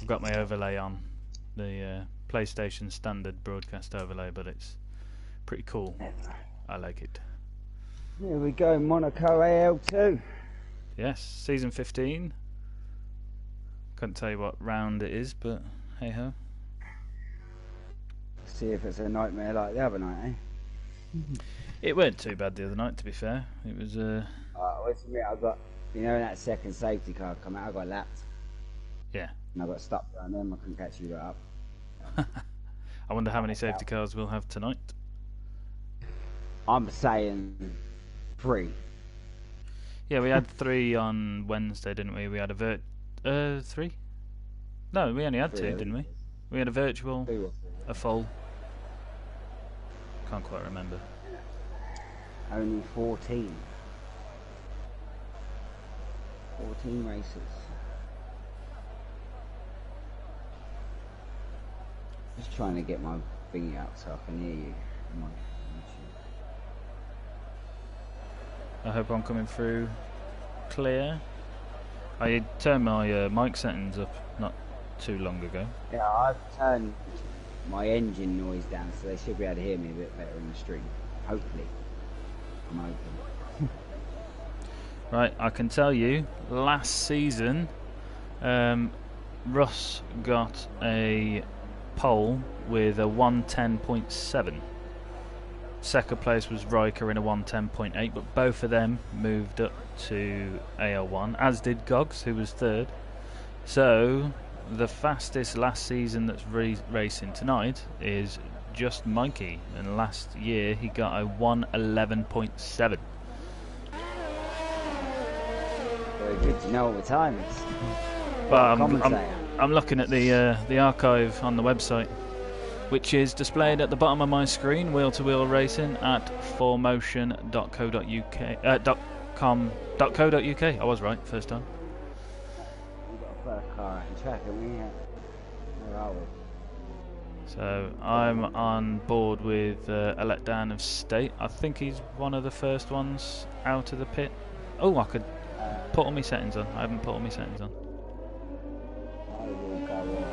I've got my overlay on, the PlayStation standard broadcast overlay, but it's pretty cool. I like it. Here we go, Monaco AL2. Yes, season 15. Couldn't tell you what round it is, but hey ho. See if it's a nightmare like the other night, eh? It weren't too bad the other night, to be fair. It was Wait a minute, I got, you know, when that second safety car come out, I got lapped. Yeah. And I got stuck around them, I couldn't catch you up. I wonder how many safety cars we'll have tonight. I'm saying 3. Yeah, we had 3 on Wednesday, didn't we? We had a 3? No, we only had 2, didn't we? We had a virtual, a full. Can't quite remember. Only 14. 14 races. Just trying to get my thingy out so I can hear you. I hope I'm coming through clear. I turned my mic settings up not too long ago. Yeah, I've turned my engine noise down, so they should be able to hear me a bit better in the stream. Hopefully. I'm hoping. Right, I can tell you, last season, Russ got a pole with a 110.7. Second place was Riker in a 110.8, but both of them moved up to AL1, as did Gogs, who was third. So the fastest last season that's racing tonight is just Mikey, and last year he got a 111.7. Very good to know all the time. But I'm looking at the archive on the website, which is displayed at the bottom of my screen, wheel-to-wheel racing at 4motion.co.uk, .com.co.uk. I was right first time. We've got a first car out in track, haven't we? Where are we? So I'm on board with a letdown of state. I think he's one of the first ones out of the pit. Oh, I could put all my settings on. I haven't put all my settings on. I will go on.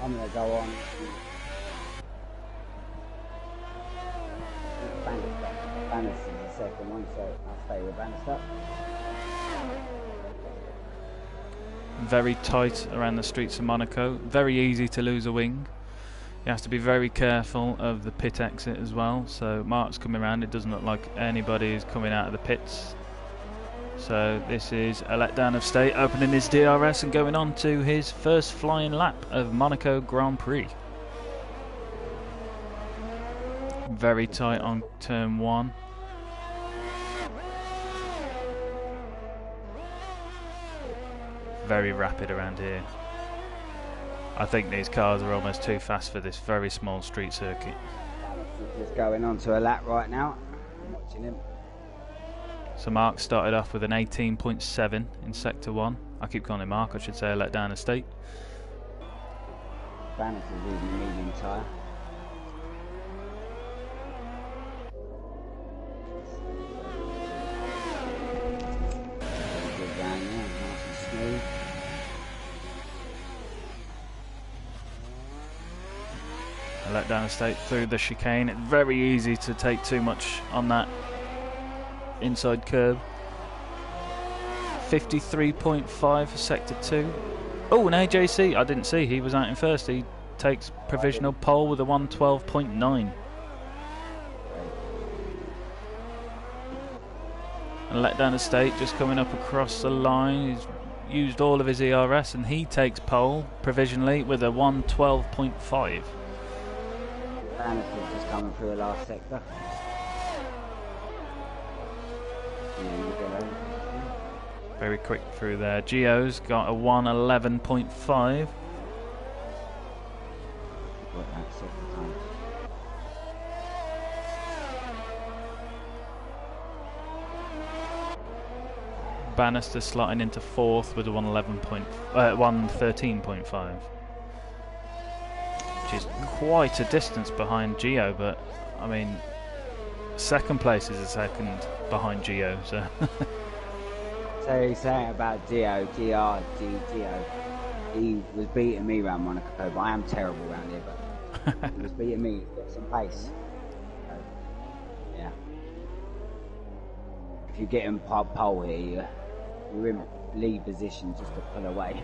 I'm going to go on Bannister is the second one, so I'll stay with Bannister. Very tight around the streets of Monaco. Very easy to lose a wing. You have to be very careful of the pit exit as well. So Mark's coming around. It doesn't look like anybody is coming out of the pits. So this is a letdown of state, opening his DRS and going on to his first flying lap of Monaco Grand Prix. Very tight on turn 1. Very rapid around here. I think these cars are almost too fast for this very small street circuit. Just going on to a lap right now. I'm watching him. So Mark started off with an 18.7 in sector 1. I keep calling him Mark, I should say a letdown of state. Bannister's using a medium tyre. Good round there, nice and smooth. A letdown of state through the chicane. It's very easy to take too much on that inside curve. 53.5 for sector 2. Oh, an AJC. I didn't see he was out in first. He takes provisional pole with a 112.9. And letdown of state just coming up across the line. He's used all of his ERS and he takes pole provisionally with a 112.5. Bannister's just coming through the last sector. Very quick through there. Gio's got a 111.5. Bannister slotting into 4th with a 113.5. Which is quite a distance behind Gio, but I mean, second place is a second behind Gio, so. So he's saying about Gio, he was beating me around Monaco, but I am terrible around here, but he was beating me, he's got some pace. So, yeah. If you get in pole here, you're in lead position just to pull away.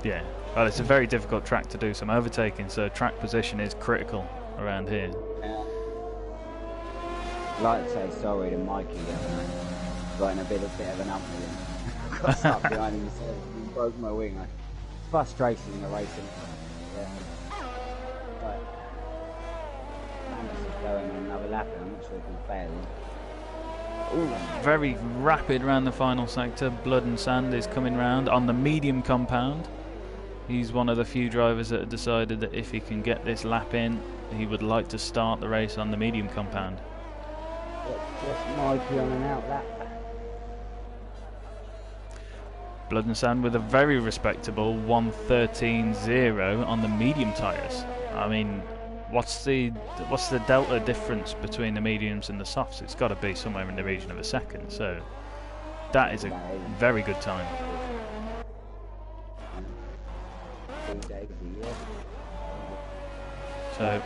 Yeah, well, it's a very difficult track to do some overtaking, so track position is critical around here. I'd like to say sorry to Mikey, got in a bit of an up with him. Got stuck behind him, he broke my wing. It's frustration in the racing. Yeah. But Magnus is going on another lap, I'm not sure if he's failing. Ooh, very rapid round the final sector. Blood and Sand is coming round on the medium compound. He's one of the few drivers that have decided that if he can get this lap in, he would like to start the race on the medium compound. Just Mikey on an out lap. Blood and Sand with a very respectable 1:13.0 on the medium tyres. I mean, what's the delta difference between the mediums and the softs? It's got to be somewhere in the region of a second. So that is a very good time. So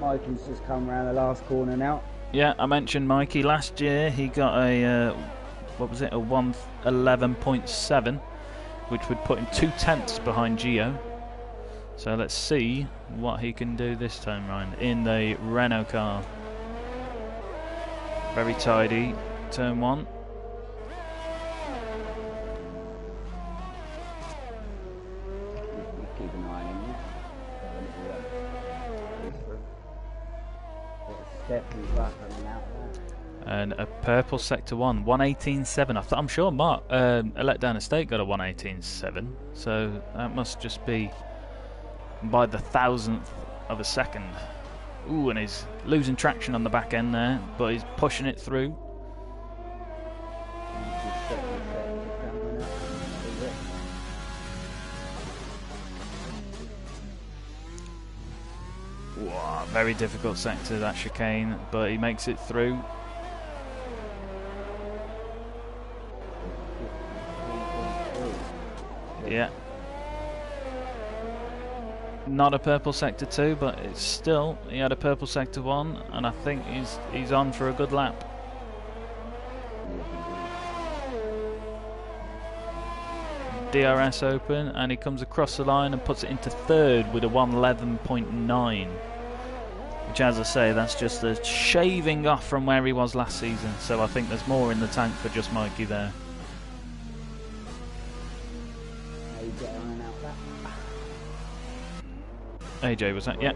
Mikey's just come around the last corner now. Yeah, I mentioned Mikey last year. He got a what was it? A 1:11.7, which would put him 2/10 behind Gio. So let's see what he can do this time round in the Renault car. Very tidy, turn one. Keep an eye on him. Definitely back coming out there. And a purple sector 1, 1:18.7. I'm sure Mark Letdown Estate got a 1:18.7, so that must just be by the thousandth of a second. Ooh, and he's losing traction on the back end there, but he's pushing it through. Wow, very difficult sector, that chicane, but he makes it through. Yeah. Not a purple sector 2, but it's still, he had a purple sector 1, and I think he's on for a good lap. DRS open, and he comes across the line and puts it into third with a 1:11.9, which, as I say, that's just a shaving off from where he was last season, so I think there's more in the tank for just Mikey there. AJ, was that? Yeah.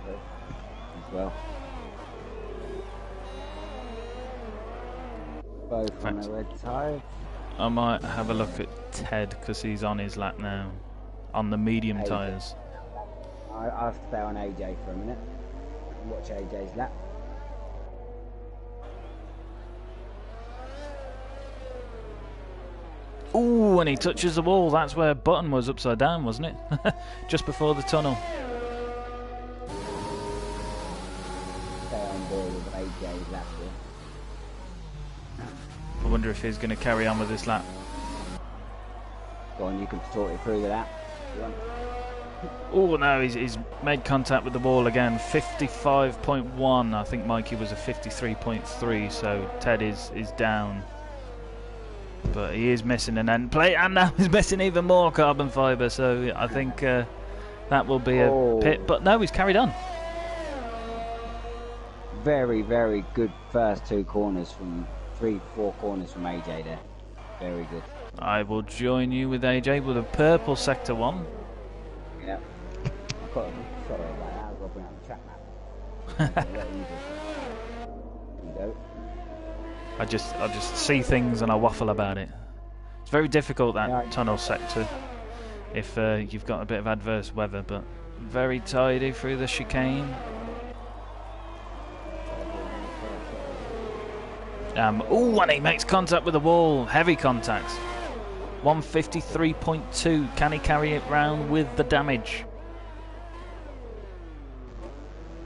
As well. Both on the red tyre. I might have a look at Ted because he's on his lap now, on the medium tyres. I'll stay on AJ for a minute and watch AJ's lap. Ooh, and he touches the wall. That's where Button was upside down, wasn't it? Just before the tunnel. Stay on board with AJ's lap here. I wonder if he's going to carry on with this lap. Go on, you can sort it through the lap. Oh no, he's made contact with the wall again. 55.1. I think Mikey was a 53.3, so Ted is down. But he is missing an end plate, and now he's missing even more carbon fibre, so I think that will be a pit. But no, he's carried on. Very, very good first two corners from 3-4 corners from AJ there. Very good. I will join you with AJ with a purple sector 1. Yeah. Sorry about that, I've got to bring out the track map. There you go. I just see things and I waffle about it. It's very difficult, that tunnel sector, if you've got a bit of adverse weather, but very tidy through the chicane. Ooh, and he makes contact with the wall, heavy contact. 153.2, can he carry it round with the damage?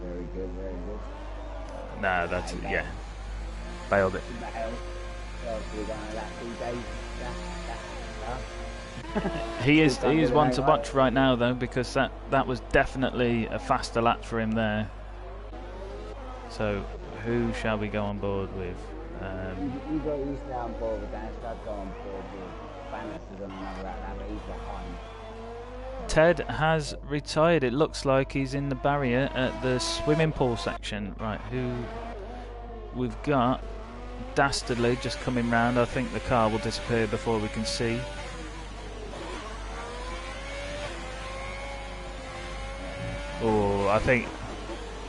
Very good, very good. No, that's it, yeah. Bailed it. He is one to watch right now though, because that was definitely a faster lap for him there. So who shall we go on board with? You got used to on board with that. I'd go on board with Bannister's on another lap, but he's behind. Ted has retired. It looks like he's in the barrier at the swimming pool section. Right, who we've got? Dastardly just coming round. I think the car will disappear before we can see. Oh, I think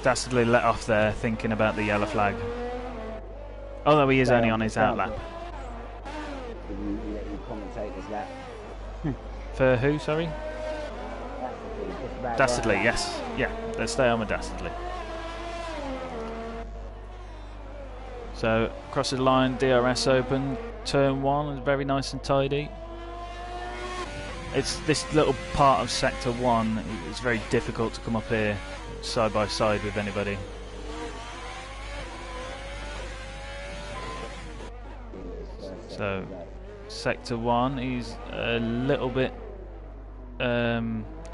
Dastardly let off there thinking about the yellow flag. Although he is only on his out lap. Let you commentate this lap. For who, sorry? Dastardly, yes. Yeah, let's stay on with Dastardly. So, across the line, DRS open. Turn 1 is very nice and tidy. It's this little part of Sector 1. It's very difficult to come up here side by side with anybody. So, Sector 1, he's a little bit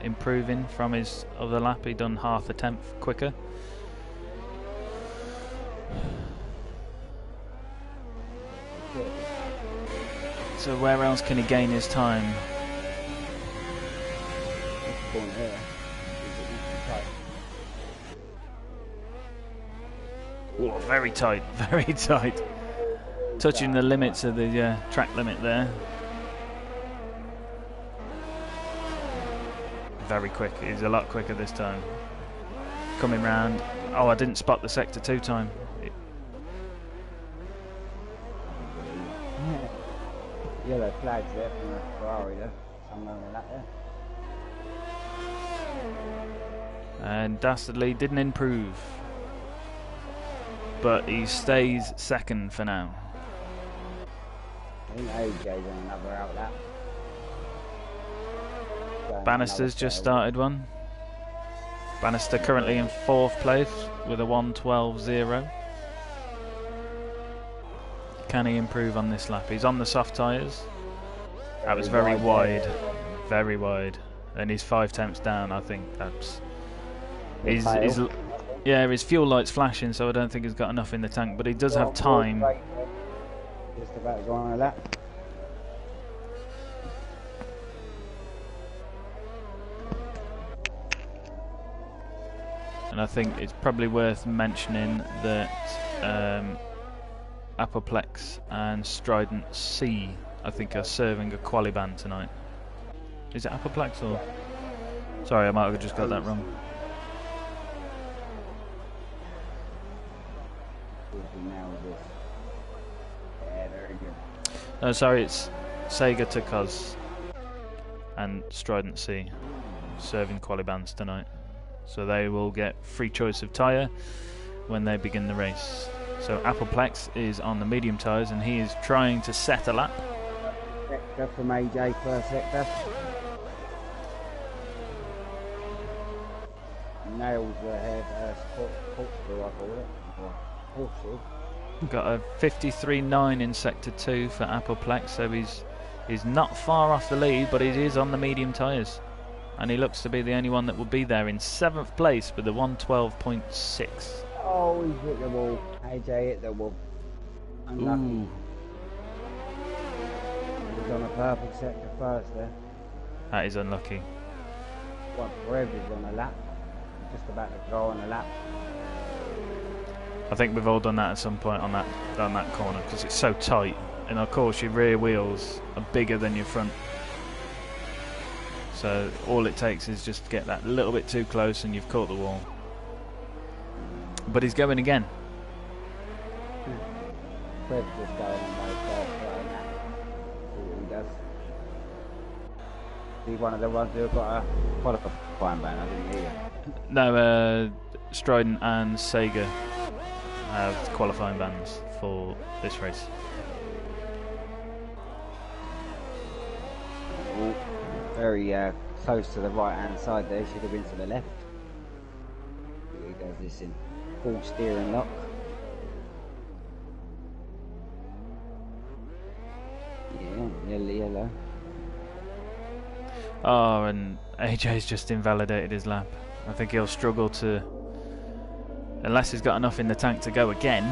improving from his other lap. He done half a tenth quicker. So where else can he gain his time? Oh, very tight, very tight. Touching the limits of the track limit there. Very quick. He's a lot quicker this time. Coming round. Oh, I didn't spot the Sector 2 time. Yellow flags there from the Ferrari there. Somewhere in that there. And Dastardly didn't improve. But he stays second for now. I think AJ's on another out lap. Bannister's just started one. Bannister currently in 4th place with a 1:12.0. Can he improve on this lap? He's on the soft tyres. That was very wide. Very wide. And he's 5 tenths down, I think. That's... Yeah, his fuel light's flashing, so I don't think he's got enough in the tank, but he does have time. Just about to go on a lap. And I think it's probably worth mentioning that Apoplex and Strident C, I think, are serving a quali ban tonight. Is it Apoplex or... Sorry, I might have just got that wrong. No, sorry, it's Sega Takos and Strident C serving quali bans tonight. So they will get free choice of tyre when they begin the race. So Apoplex is on the medium tyres and he is trying to set a lap. Sector from AJ, first sector. Nails ahead, corkscrew I call it, or horseshoe. Got a 53.9 in Sector 2 for Apoplex, so he's not far off the lead, but he is on the medium tyres. And he looks to be the only one that will be there in 7th place with the 1:12.6. Oh, he hit the wall. AJ hit the wall. Unlucky. Ooh. He was on a purple sector first there. That is unlucky. Well, forever's on a lap. Just about to go on a lap. I think we've all done that at some point on that corner because it's so tight, and of course your rear wheels are bigger than your front. So all it takes is just to get that little bit too close and you've caught the wall. But he's going again. Fred's just going on those first right now. See what he does. He's one of the ones who got a qualifying ban, I didn't hear. No, Strident and Sega have qualifying bans for this race. Very close to the right hand side there, should have been to the left. he does this in full steering lock. Yeah, yellow. Oh, and AJ's just invalidated his lap. I think he'll struggle to, unless he's got enough in the tank to go again,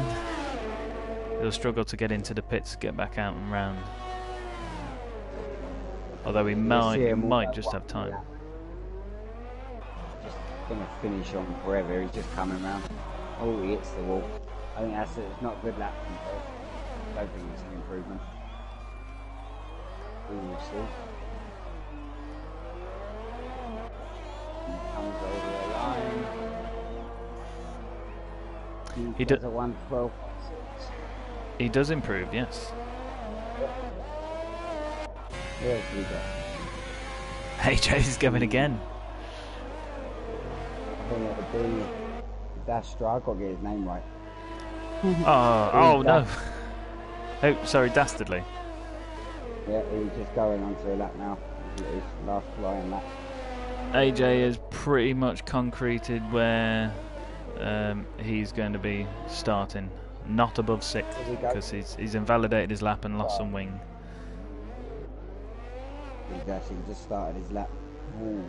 he'll struggle to get into the pits, get back out and round. Although he might just have time. Just gonna finish on forever. He's just coming round. Oh, he hits the wall. I think that's it's not a good lap from first. I don't think it's an improvement. We will see. He comes over the line. He does a 1:12.6. He does improve, yes. Yes, he does. AJ's going again. I think it'll be Dastra. I've got to get his name right. Oh no. Oh, sorry, Dastardly. Yeah, he's just going onto a lap now. His last flying lap. AJ has pretty much concreted where he's going to be starting. Not above 6th, because he's invalidated his lap and lost some wing. He's actually just started his lap. Ooh,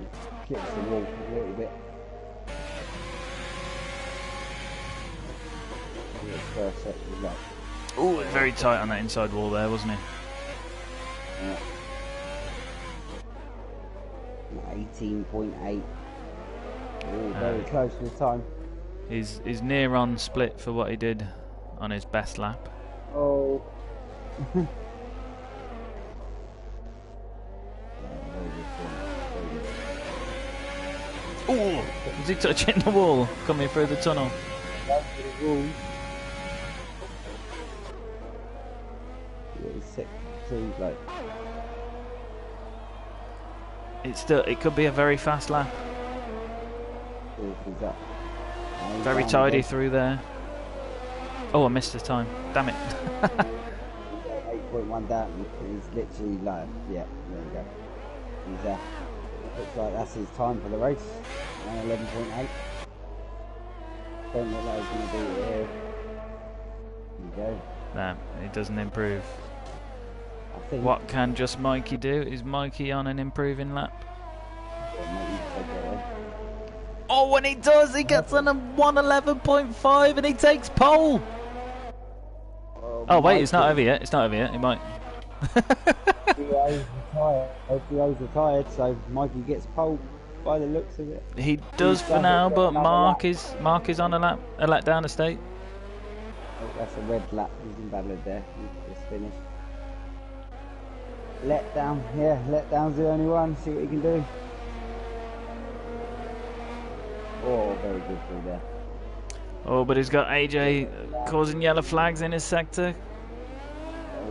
kicks the wall a little bit. First set of his lap. Oh, very tight on that inside wall there, wasn't he? Yeah. 18.8. Oh, very close to the time. He's near on split for what he did on his best lap. Oh. Oh, is he touching the wall coming through the tunnel? It could be a very fast lap. Very tidy through there. Oh, I missed the time. Damn it. 8.1 down. He's literally like, yeah, there we go. He's looks like that's his time for the race. 11.8. Don't look like he's going to do it here. There you go. No, it doesn't improve. I think What can just Mikey do? Is Mikey on an improving lap? Oh, when he does, he gets on a 111.5 and he takes pole. Oh wait, it's not over yet. It's not over yet. He might. DO's retired, so Mikey gets pole by the looks of it. He does for now, but Mark is on a lap down the state. Oh, that's a red lap. He's invalid there. He's just finished. Let down, yeah, let down's the only one. See what he can do. Oh, very good through there. Oh, but he's got AJ causing yellow flags in his sector.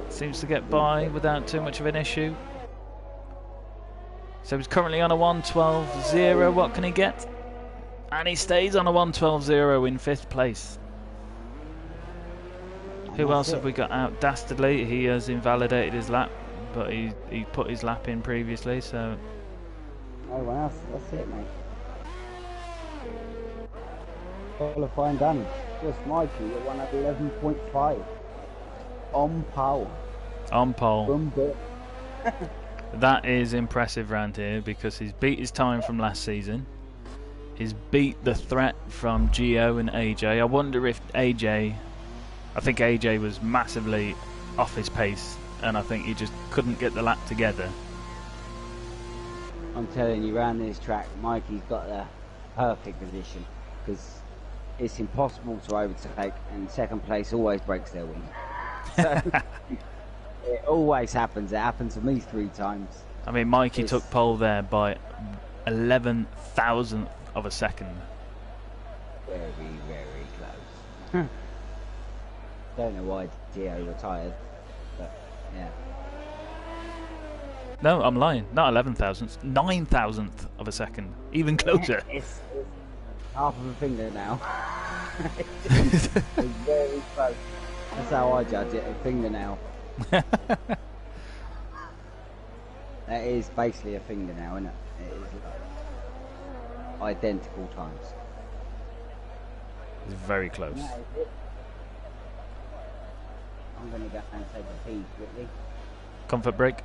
Seems to get by without too much of an issue. So he's currently on a 1:12.0. What can he get? And he stays on a 1:12.0 in 5th place. Who else have we got out? Dastardly, he has invalidated his lap, but he put his lap in previously, so... No one else, that's it, mate. Qualifying done. Just Mikey at 111.5. On pole. On pole. Boom, boom. That is impressive round here, because he's beat his time from last season. He's beat the threat from Gio and AJ. I wonder if AJ... I think AJ was massively off his pace, and I think he just couldn't get the lap together. I'm telling you, around this track, Mikey's got the perfect position, because it's impossible to overtake, and second place always breaks their wing. So, it always happens. It happened to me 3 times. I mean, Mikey took pole there by 11,000th of a second. Very, very close. Don't know why Gio retired, but yeah. No, I'm lying. Not 11,000th, 9,000th of a second. Even closer. It's half of a finger now. It's very close. That's how I judge it, a fingernail. That is basically a fingernail, isn't it? It is like identical times. It's very close. That is it. I'm going to go and take a pee quickly. Comfort break.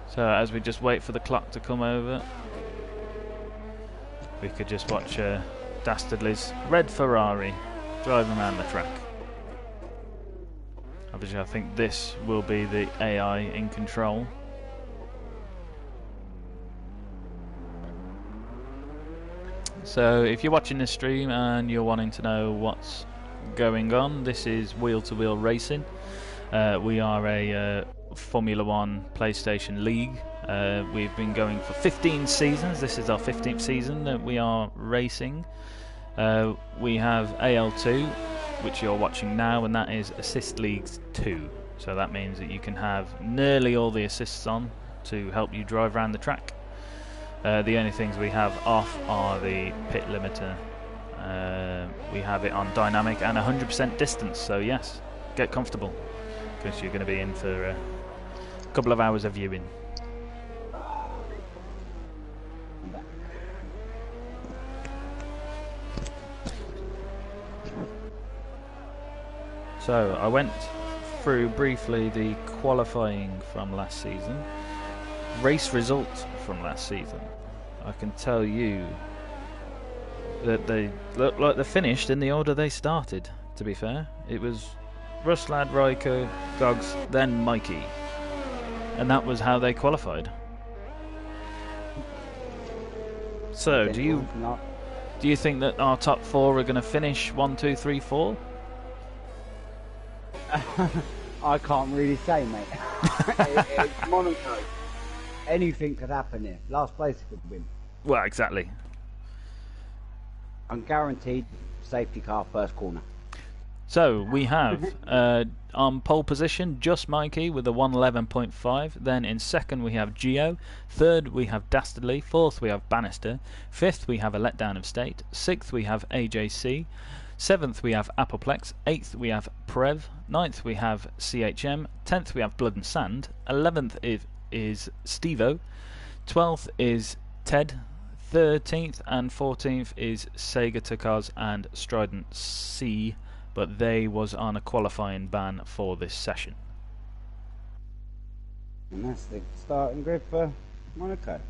So as we just wait for the clock to come over, we could just watch Dastardly's red Ferrari driving around the track. Obviously I think this will be the AI in control. So if you're watching this stream and you're wanting to know what's going on, this is Wheel2Wheel Racing. We are a Formula 1 PlayStation League. We've been going for 15 seasons. This is our 15th season that we are racing. We have AL2, which you're watching now, and that is Assist Leagues 2. So that means that you can have nearly all the assists on to help you drive around the track. The only things we have off are the pit limiter. We have it on dynamic and 100% distance, so yes, get comfortable, because you're going to be in for a couple of hours of viewing. So I went through briefly the qualifying from last season, race results from last season. I can tell you that they look like they finished in the order they started, to be fair. It was Ruslad, Riker, Gogs, then Mikey. And that was how they qualified. So, do you think that our top four are going to finish 1, 2, 3, 4? I can't really say, mate. It's Monaco. Anything could happen here. Last place could win. Well, exactly. I'm guaranteed safety car first corner. So we have on pole position just Mikey with a 111.5. Then in second we have Geo. Third we have Dastardly. Fourth we have Bannister. Fifth we have a Letdown of State. Sixth we have AJC. Seventh we have Appleplex. Eighth we have Prev. Ninth we have CHM. 10th we have Blood and Sand. 11th is Stevo. 12th is Ted. 13th and 14th is Sega Takaz and Strident C, but they was on a qualifying ban for this session. And that's the starting grid for Monaco.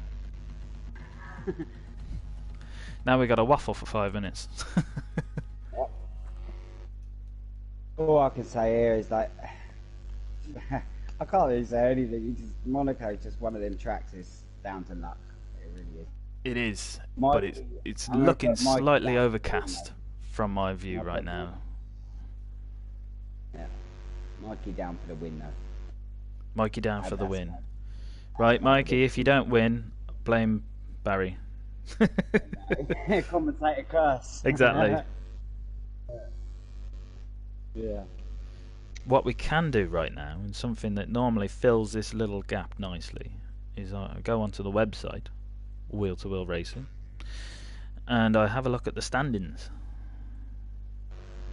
Now we got a waffle for 5 minutes. All I can say here is like I can't really say anything. Monaco is just one of them tracks. It's down to luck. It really is. It is, but it's looking slightly overcast from my view right now. Yeah, Mikey down for the win though. Mikey down for the win. Right, Mikey, if you don't win, blame Barry. Commentator curse. Exactly. Yeah. What we can do right now, and something that normally fills this little gap nicely, is I go onto the website, Wheel2Wheel Racing, and I have a look at the standings.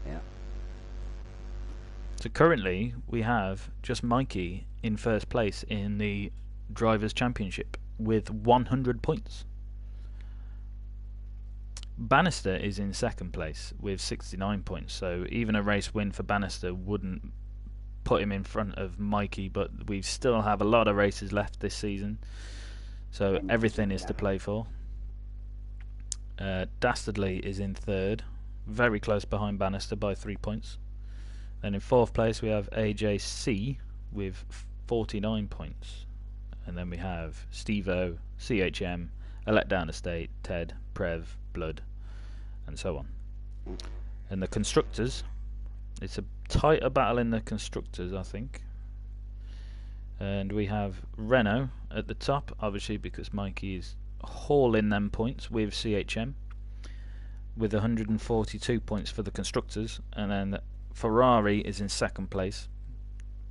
Yeah. So currently we have just Mikey in first place in the Drivers' Championship with 100 points. Bannister is in second place with 69 points, so even a race win for Bannister wouldn't put him in front of Mikey, but we still have a lot of races left this season, so everything is to play for. Dastardly is in third, very close behind Bannister by 3 points. Then in fourth place we have AJC with 49 points, and then we have Stevo, CHM, a Letdown Estate, Ted, Prev, Blood, and so on. And the constructors, it's a tighter battle in the constructors, I think. And we have Renault at the top, obviously because Mikey is hauling them points with CHM with 142 points for the constructors, and then Ferrari is in second place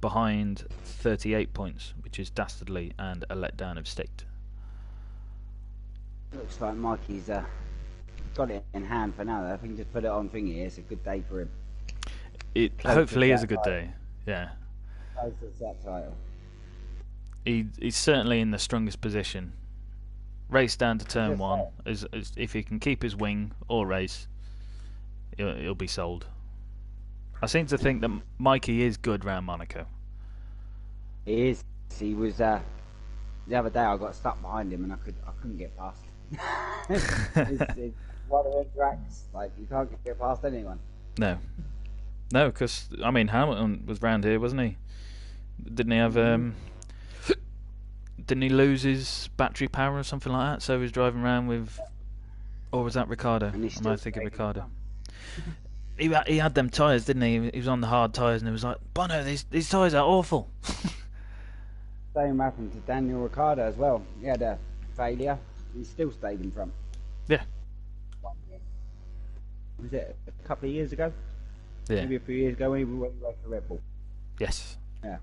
behind 38 points, which is Dastardly and a Letdown of State. Looks like Mikey's got it in hand for now. I think just put it on thingy. It's a good day for him. It hopefully is a good day. Yeah. Close as that title. He's certainly in the strongest position race down to turn Just one. If he can keep his wing all race, he'll be sold. I seem to think that Mikey is good round Monaco. He is. He was the other day. I got stuck behind him and I couldn't get past. It's one of them tracks. Like you can't get past anyone. No, because I mean Hamilton was round here, wasn't he? Didn't he have Didn't he lose his battery power or something like that? So he was driving around with, or was that Ricardo? Am I thinking Ricardo? He had them tyres, didn't he? He was on the hard tyres, and it was like, Bono, these tyres are awful. Same happened to Daniel Ricciardo as well. He had a failure. He still stayed in front. Yeah. Was it a couple of years ago? Yeah. Maybe a few years ago when he raced for Red Bull. Yes. Yeah.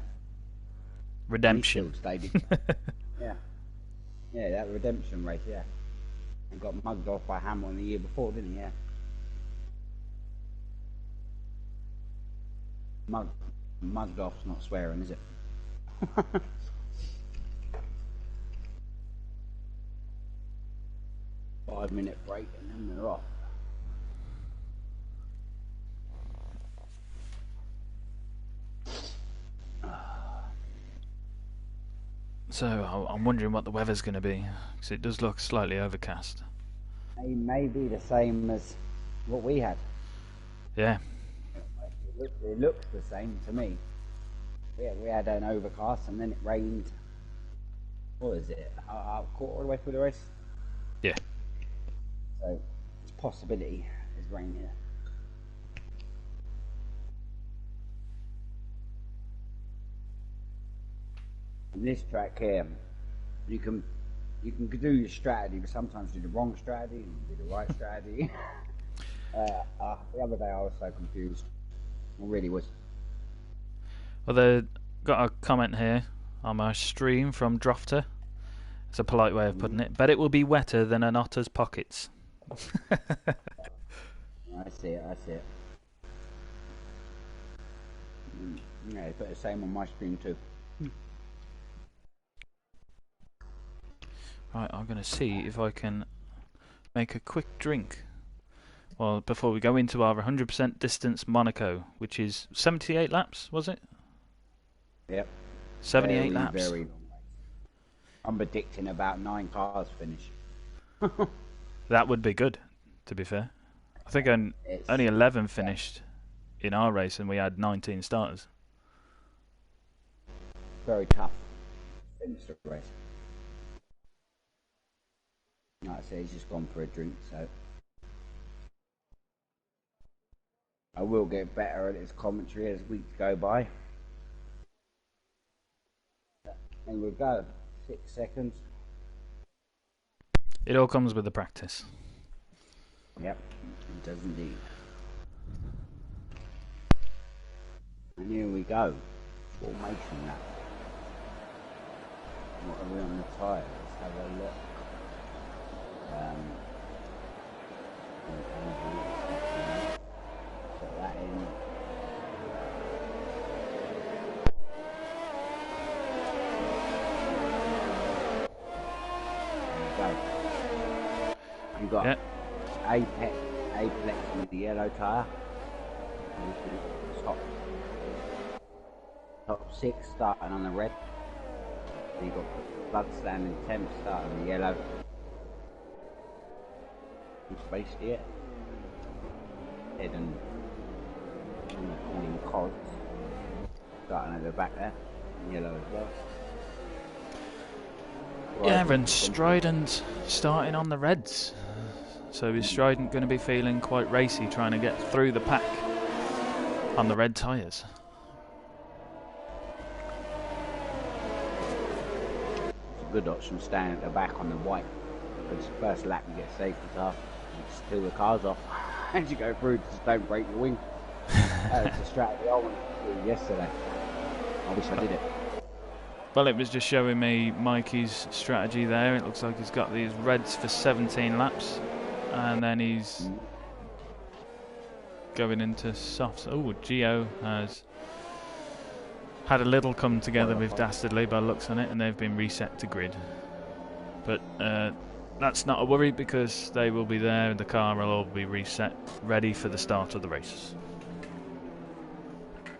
Redemption. He still stayed in. Yeah. Yeah, that redemption race, yeah. And got mugged off by Hamilton the year before, didn't he? Yeah. Mugged off's not swearing, is it? 5-minute break and then we're off. So I'm wondering what the weather's going to be, because it does look slightly overcast. It may be the same as what we had. Yeah. It looks the same to me. Yeah, we had an overcast and then it rained. What is it? A quarter of the way through the race? Yeah. So, it's a possibility there's rain here. And this track here, you can do your strategy, but sometimes do the wrong strategy and do the right strategy. The other day I was so confused. I really was. Well, they got a comment here on my stream from Drofter. It's a polite way of putting it. Bet it will be wetter than an otter's pockets. I see it. Yeah, they put the same on my stream too. Right, I'm going to see if I can make a quick drink. Well, before we go into our 100% distance Monaco, which is 78 laps, was it? Yep. 78 laps. Very long race. I'm predicting about 9 cars finish. That would be good, to be fair. I think only 11 finished in our race, and we had 19 starters. Very tough finish the race. Like I say, he's just gone for a drink, so I will get better at his commentary as weeks go by. And we'll go 6 seconds. It all comes with the practice. Yep, it does indeed. And here we go. Formation lap. What are we on the tyre? Let's have a look. Put that in. There we go. You've got Apex with the yellow tyre. Top 6 starting on the red. Then you've got Bloodstand and Temp starting on the yellow. Spaced yet. Head and Cods starting over the back there, yellow as well. Yeah, and Strident starting on the reds. So is Strident going to be feeling quite racy trying to get through the pack on the red tyres? It's a good option staying at the back on the white. Because first lap you get safety car, you steal the cars off as you go through, just don't break your wing. That's a strategy I wanted to do yesterday. I wish I did it. Well, it was just showing me Mikey's strategy there. It looks like he's got these reds for 17 laps, and then he's going into softs. Oh, Gio has had a little come together with Dastardly by looks on it, and they've been reset to grid. But that's not a worry because they will be there and the car will all be reset, ready for the start of the race.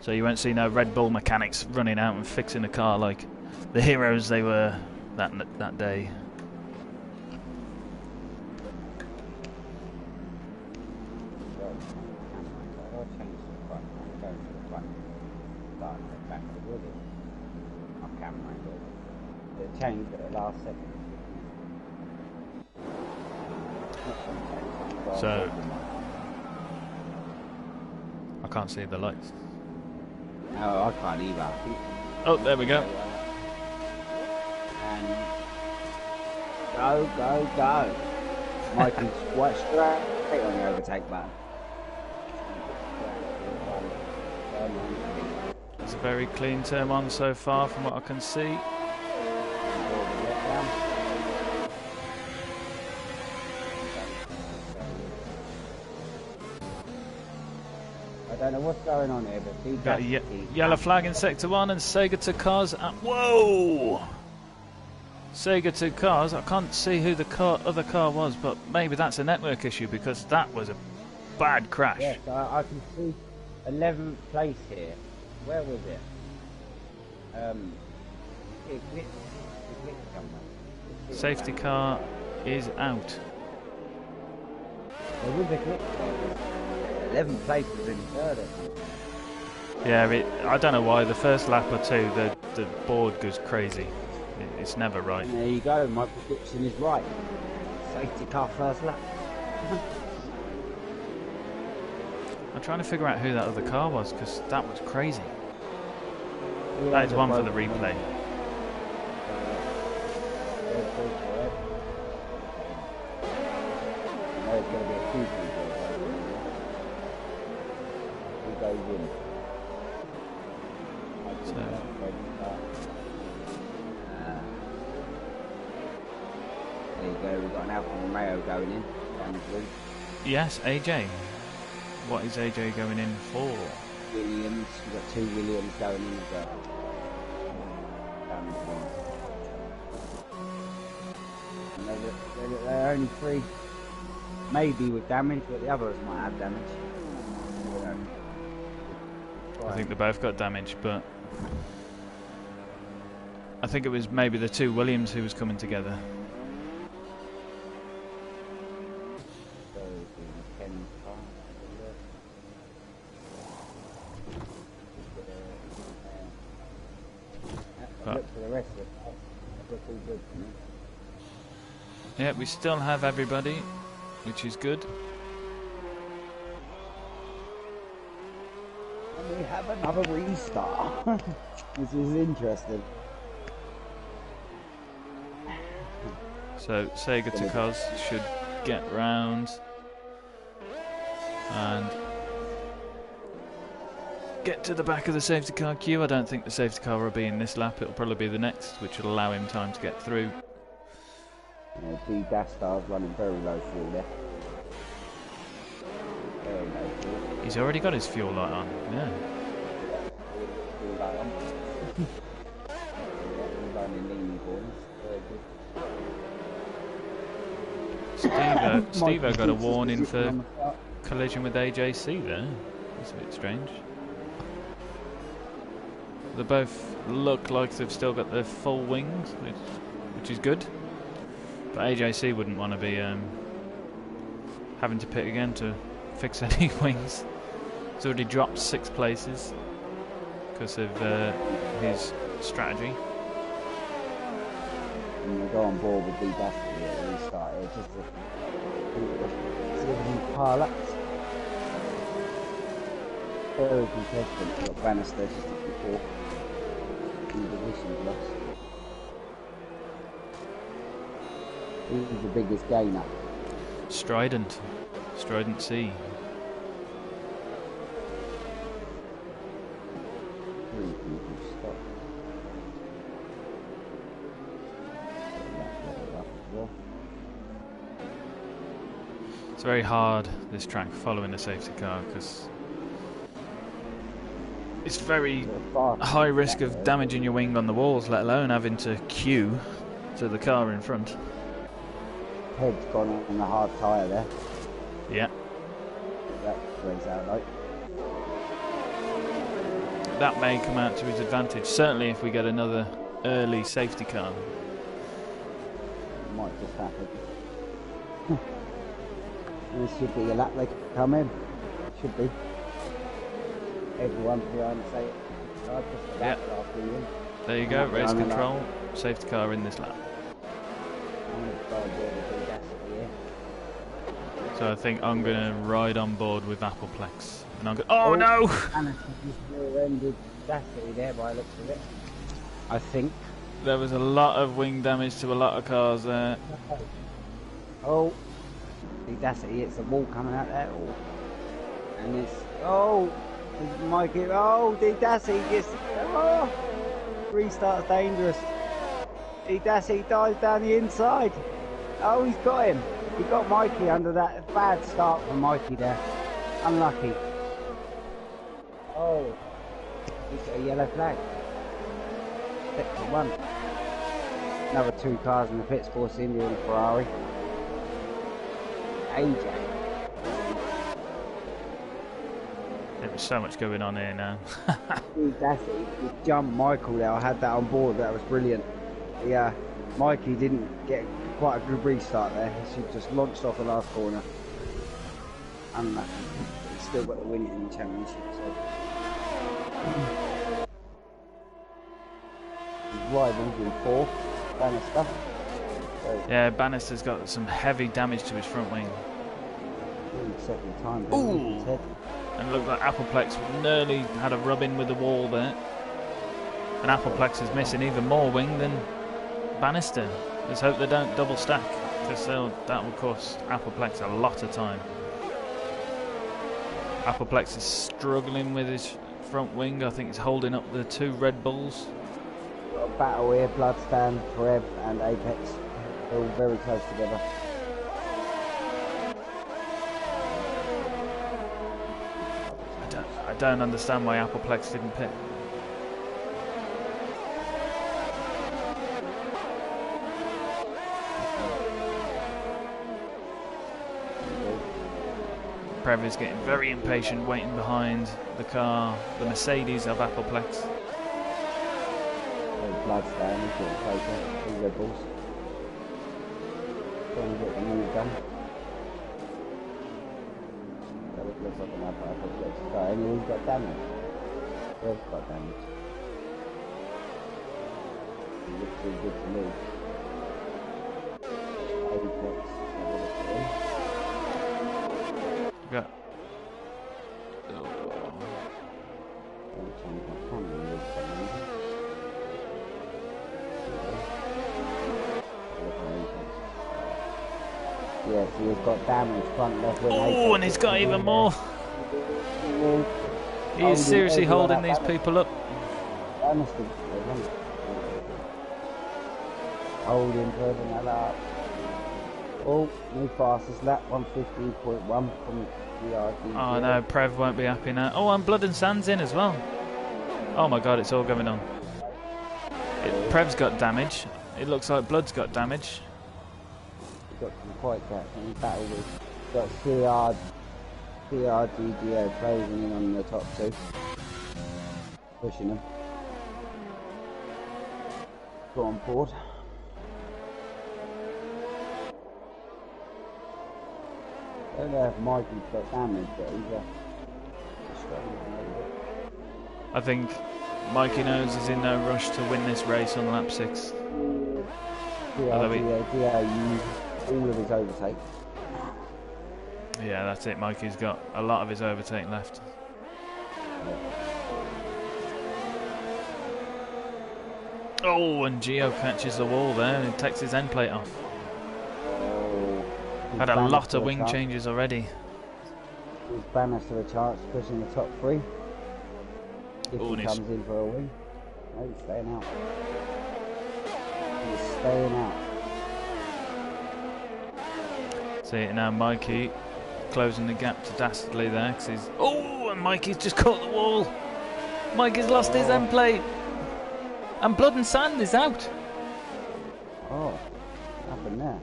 So you won't see no Red Bull mechanics running out and fixing the car like the heroes they were that day. Changed at the last second. So I can't see the lights. No, I can't either. Oh, there we go. And go. Mike is quite straight on the overtake button. It's a very clean turn on so far from what I can see. I don't know what's going on here, but got a yellow flag in sector 1 and Sega 2 cars at, whoa! Sega 2 cars, I can't see who the other car was, but maybe that's a network issue because that was a bad crash. Yes, I can see 11th place here. Where was it? It glitched somewhere. Safety car is out. There was a glitch there. 11th place was in third or something. Yeah, I don't know why. The first lap or two, the board goes crazy. It's never right. And there you go, my prediction is right. Safety car first lap. I'm trying to figure out who that other car was because that was crazy. That is one for the replay. There's going to be a few people. Who goes in? So, there you go, we've got an Alfa Romeo going in. yes, AJ. What is AJ going in for? Williams, we've got 2 Williams going in as well. And they're only 3, maybe with damage, but the others might have damage. I think they both got damage, but I think it was maybe the 2 Williams who was coming together. But for the rest of it, looks all good for me. Yeah, we still have everybody, which is good. And we have another restart. This is interesting. So Sega Takos should get round and get to the back of the safety car queue. I don't think the safety car will be in this lap. It'll probably be the next, which will allow him time to get through. Yeah, D Dash Star's running very low fuel there. Very low fuel. He's already got his fuel light on. Yeah. Fuel light on. He's running leaning corners. Very good. Steve got a warning for collision with AJC there. That's a bit strange. They both look like they've still got their full wings, which is good. But AJC wouldn't want to be having to pit again to fix any wings. He's already dropped 6 places because of his strategy. And we go on board with D-Dash at the restart here, just to see if we can pile up. Very contestant. We've got Bannister just before in position loss. Who's the biggest gainer? Strident C. 3 people stop. It's very hard, this track, following a safety car, because it's very high risk of damaging your wing on the walls, let alone having to queue to the car in front. head's gone on the hard tyre there. Yeah. That plays out like. That may come out to his advantage. Certainly if we get another early safety car. Might just happen. This should be a lap they can come in. Should be. Everyone behind the safety car, just a lap after you. There you go, race control, safety car in this lap. I'm going to go on board with the Audacity here. So I think I'm going to ride on board with Appleplex. And I'm going, oh no! And it's just rear-ended Audacity there by the looks of it. I think. There was a lot of wing damage to a lot of cars there. Oh, the Audacity hits the wall coming out there. Oh. And it's, oh, Mikey, oh, the Audacity gets, oh, restart's dangerous. The Audacity dives down the inside. Oh, he's got him. He got Mikey under that bad start from Mikey there. Unlucky. Oh, he's got a yellow flag. Sector 1. Another 2 cars in the pits, Force India and Ferrari. AJ. There's so much going on here now. That's it. He jumped Michael there. I had that on board. That was brilliant. Yeah, Mikey didn't get quite a good restart there. She just launched off the last corner. Unlucky. He's still got the win in the championship. So. He's riding in 4th. Bannister. So, yeah, Bannister's got some heavy damage to his front wing. Second time. Ooh! And looked like Appleplex nearly had a rub-in with the wall there. And Appleplex is missing even more wing than Bannister. Let's hope they don't double stack, because that will cost Appleplex a lot of time. Appleplex is struggling with his front wing. I think he's holding up the 2 Red Bulls. Got a battle here, Bloodstand, Prev and Apex. They're all very close together. I don't understand why Appleplex didn't pit. Prev is getting very impatient, waiting behind the car, the Mercedes of Appleplex. Bloodstand, he's getting closer. 2 Red Bulls. Trying to get the move done. That looks like an Appleplex car. Anyway, he's got damage. Prev's got damage. He looks really good to me. Apex. Yeah. Yes, he has got damage front left wing. Oh, and he's got even more. He is seriously holding these people up. Holding that up. Oh, new fastest lap, 115.1 from the RD. Oh no, Prev won't be happy now. Oh, and Blood and Sand's in as well. Oh my god, it's all going on. Prev's got damage. It looks like Blood's got damage. Got some quite gaps in battle with. Got CRDDO closing in on the top 2. Pushing them. Got on board. I don't know if Mikey's got damage, but he's struggling a little bit. I think Mikey knows he's in no rush to win this race on lap 6. CRDDO used all of his overtake. Yeah, that's it. Mikey's got a lot of his overtake left. Oh, and Gio catches the wall there and takes his end plate off. Oh, had a lot of wing changes already. His Bannister a chance pushing the top 3. If Ooh, he comes in for a win. No, he's staying out. He's staying out. See it now, Mikey closing the gap to Dastardly there because he's. Oh, and Mikey's just caught the wall. Mikey's lost his end plate, and Blood and Sand is out. Oh, what happened there?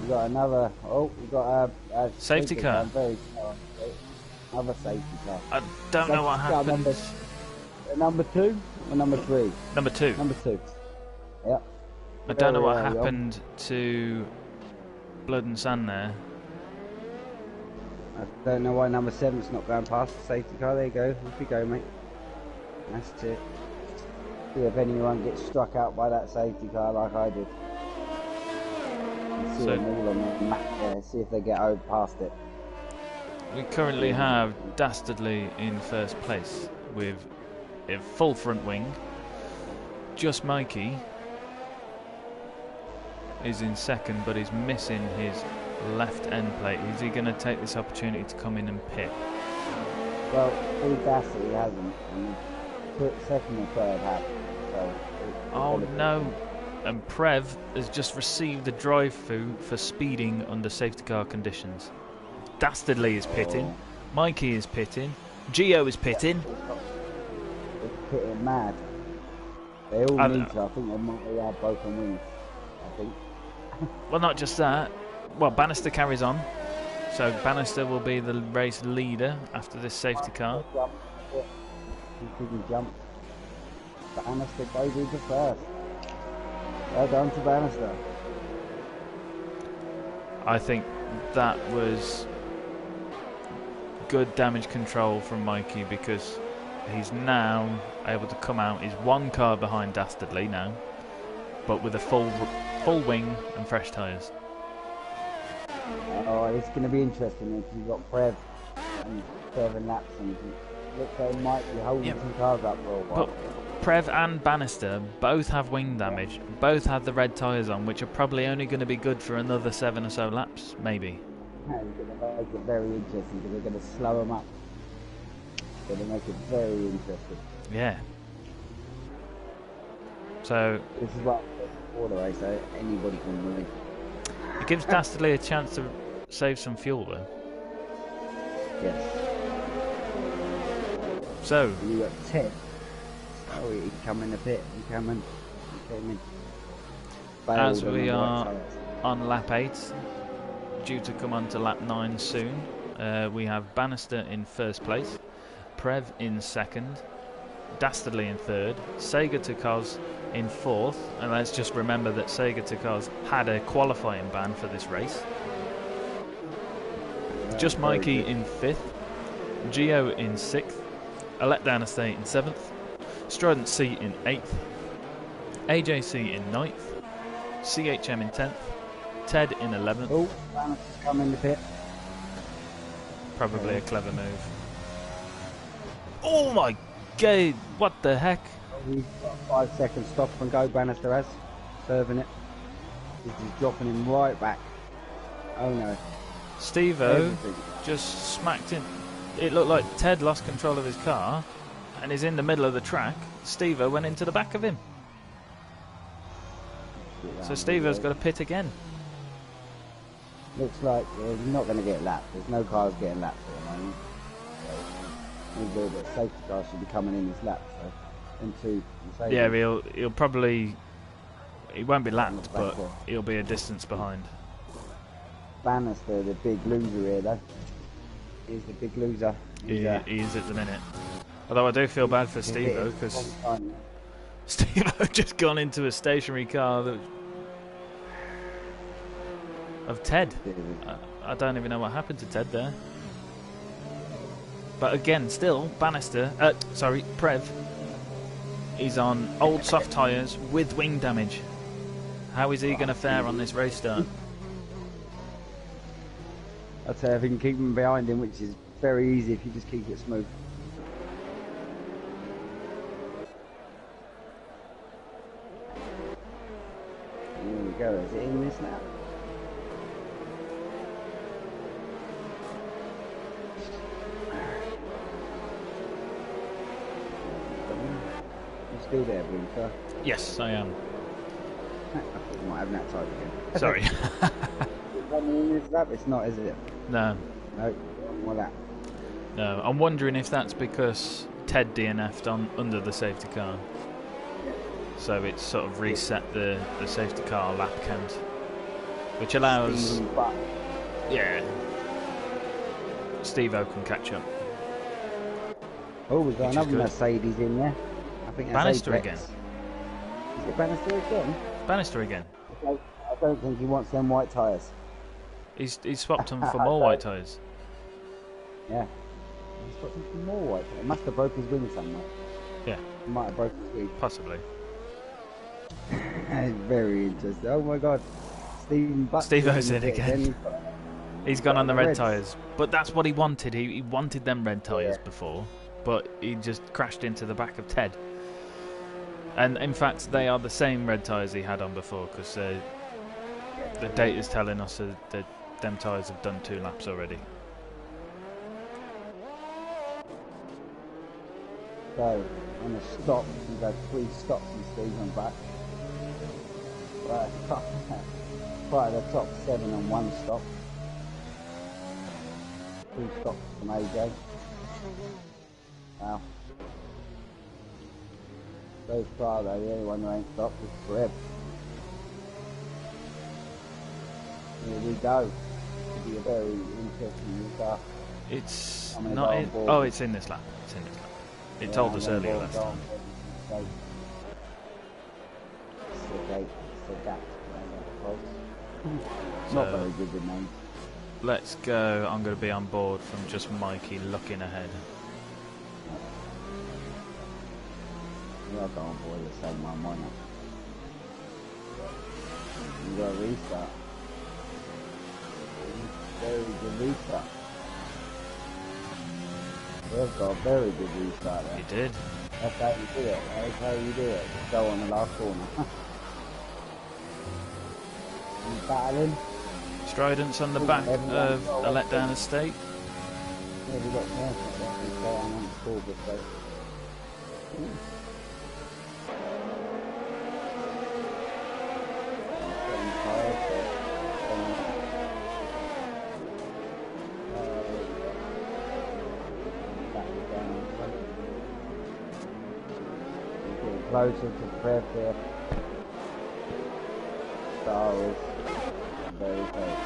We got another. Oh, we got a Safety car. Another safety car. I don't know what happened. Number 2 or number 3? Number 2. Number 2. Yep. I don't know what happened to Blood and Sand there. I don't know why number 7's not going past the safety car. There you go. Off you go, mate. That's it. See if anyone gets struck out by that safety car like I did. See them all on the map there. See if they get over past it. We currently have Dastardly in first place with a full front wing. Just Mikey is in second, but he's missing his left end plate. Is he going to take this opportunity to come in and pit? Well, Steve Dastardly hasn't, and second and third have. So oh no! And Prev has just received a drive-through for speeding under safety car conditions. Dastardly is pitting. Mikey is pitting. Gio is pitting. They're pitting mad. They all need to. I think they might have broken wings. I think. Well, not just that. Well, Bannister carries on. So Bannister will be the race leader after this safety car. He can jump. Bannister goes into first. Well done to Bannister. I think that was good damage control from Mikey, because he's now able to come out. He's one car behind Dastardly now, but with a full wing and fresh tyres. Oh, it's going to be interesting if you've got Prev and 7 laps, and looks like they might be holding some cars up for a while. But Prev and Bannister both have wing damage, both have the red tyres on, which are probably only going to be good for another 7 or so laps, maybe. It's going to make it very interesting, because they're going to slow them up. It's going to make it very interesting. Yeah. So this is what for the race, so anybody can win. It gives Dastardly a chance to save some fuel, though. Yes. So you got Ted. Oh, he come in a bit. He came in. As we are on lap 8, due to come on to lap 9 soon, we have Bannister in first place, Prev in second, Dastardly in third, Sega Tukos in fourth, and let's just remember that Sega Tukos had a qualifying ban for this race. Just Mikey in fifth, Gio in sixth, A Letdown Estate in seventh, Strident C in eighth, AJC in ninth, CHM in 10th, Ted in 11th. Oh, Bannister's come in the pit. Probably a clever move. Oh my god, what the heck? He's got 5 seconds stop and go, Bannister has. Serving it. This is dropping him right back. Oh no. Steve-O just smacked him. It looked like Ted lost control of his car and is in the middle of the track. Steve-O went into the back of him. So Steve-O's got to pit again. Looks like he's not going to get lapped. There's no cars getting lapped at the moment. So the safety car should be coming in this lap. So into yeah, he'll probably, he won't be lapped, but he'll be a distance behind. Bannister, the big loser here, though. He's the big loser. He is at the minute. Although I do feel bad for Steve-O, because Steve-O just gone into a stationary car that of Ted. I don't even know what happened to Ted there. But again, still, Bannister, Prev, he's on old soft tyres with wing damage. How is he going to fare on this race start? I'd say if you can keep him behind him, which is very easy if you just keep it smooth. Here we go, is it in this now? You still there, Blinker? Yes, I am. I thought you might have that type again. Sorry. It's not, is it? No. No, more that. No, I'm wondering if that's because Ted DNF'd under the safety car. So it's sort of reset the safety car lap count. which allows... Steven Buck. Yeah. Steve-O can catch up. Oh, we've got Which is another good. Mercedes in there. I think that's Bannister Apex. again. Is it Bannister again? Bannister again. I don't think he wants them white tyres. He's swapped them for more white tyres. Yeah. He's got some more white tyres. He must have broke his wing somewhere. Yeah. He might have broken his wing. Possibly. It's very interesting. Oh my god. Steve-O's in again. He's gone on the red Reds. tyres. But that's what he wanted. He wanted them red tyres before. But he just crashed into the back of Ted. And in fact, they are the same red tyres he had on before, because the data's telling us that them tyres have done 2 laps already. So, on the stop, we've had 3 stops and Stephen back. Right at the top 7 on 1 stop. 2 stops from AJ. Wow. So far though, the only one who ain't stopped is Greb. Here we go. It'll be a very interesting car. It's I'm gonna not go on in... board. Oh, it's in this lap. It's in this lap. It told us earlier last time. Not very good with names. Let's go. I'm going to be on board from just Mikey looking ahead. Yeah, I'll go on board the same one, why not? You got a restart. Very good restart. We've got a very good restart there. You did. That's how you do it. That's how you do it. Just go on the last corner. You battling? Strident's on the back of a letdown estate. Yeah, we got perfect there. We start on the scoreboard, so. Getting tired, so. Closer to Fred there. Star is very close.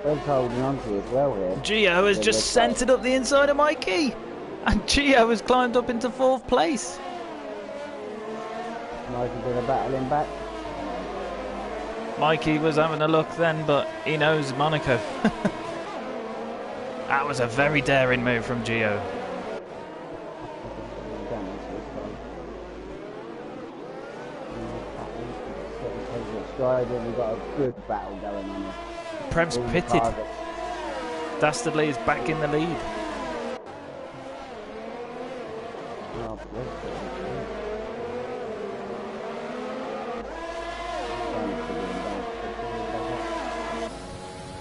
Fred's holding on to it as well here. Gio has just centred up the inside of Mikey, and Gio has climbed up into 4th place. Mikey's gonna battle him back. Mikey was having a look then, but he knows Monaco. That was a very daring move from Gio. We've got a good battle going on here. Prev's pitted. Dastardly is back in the lead.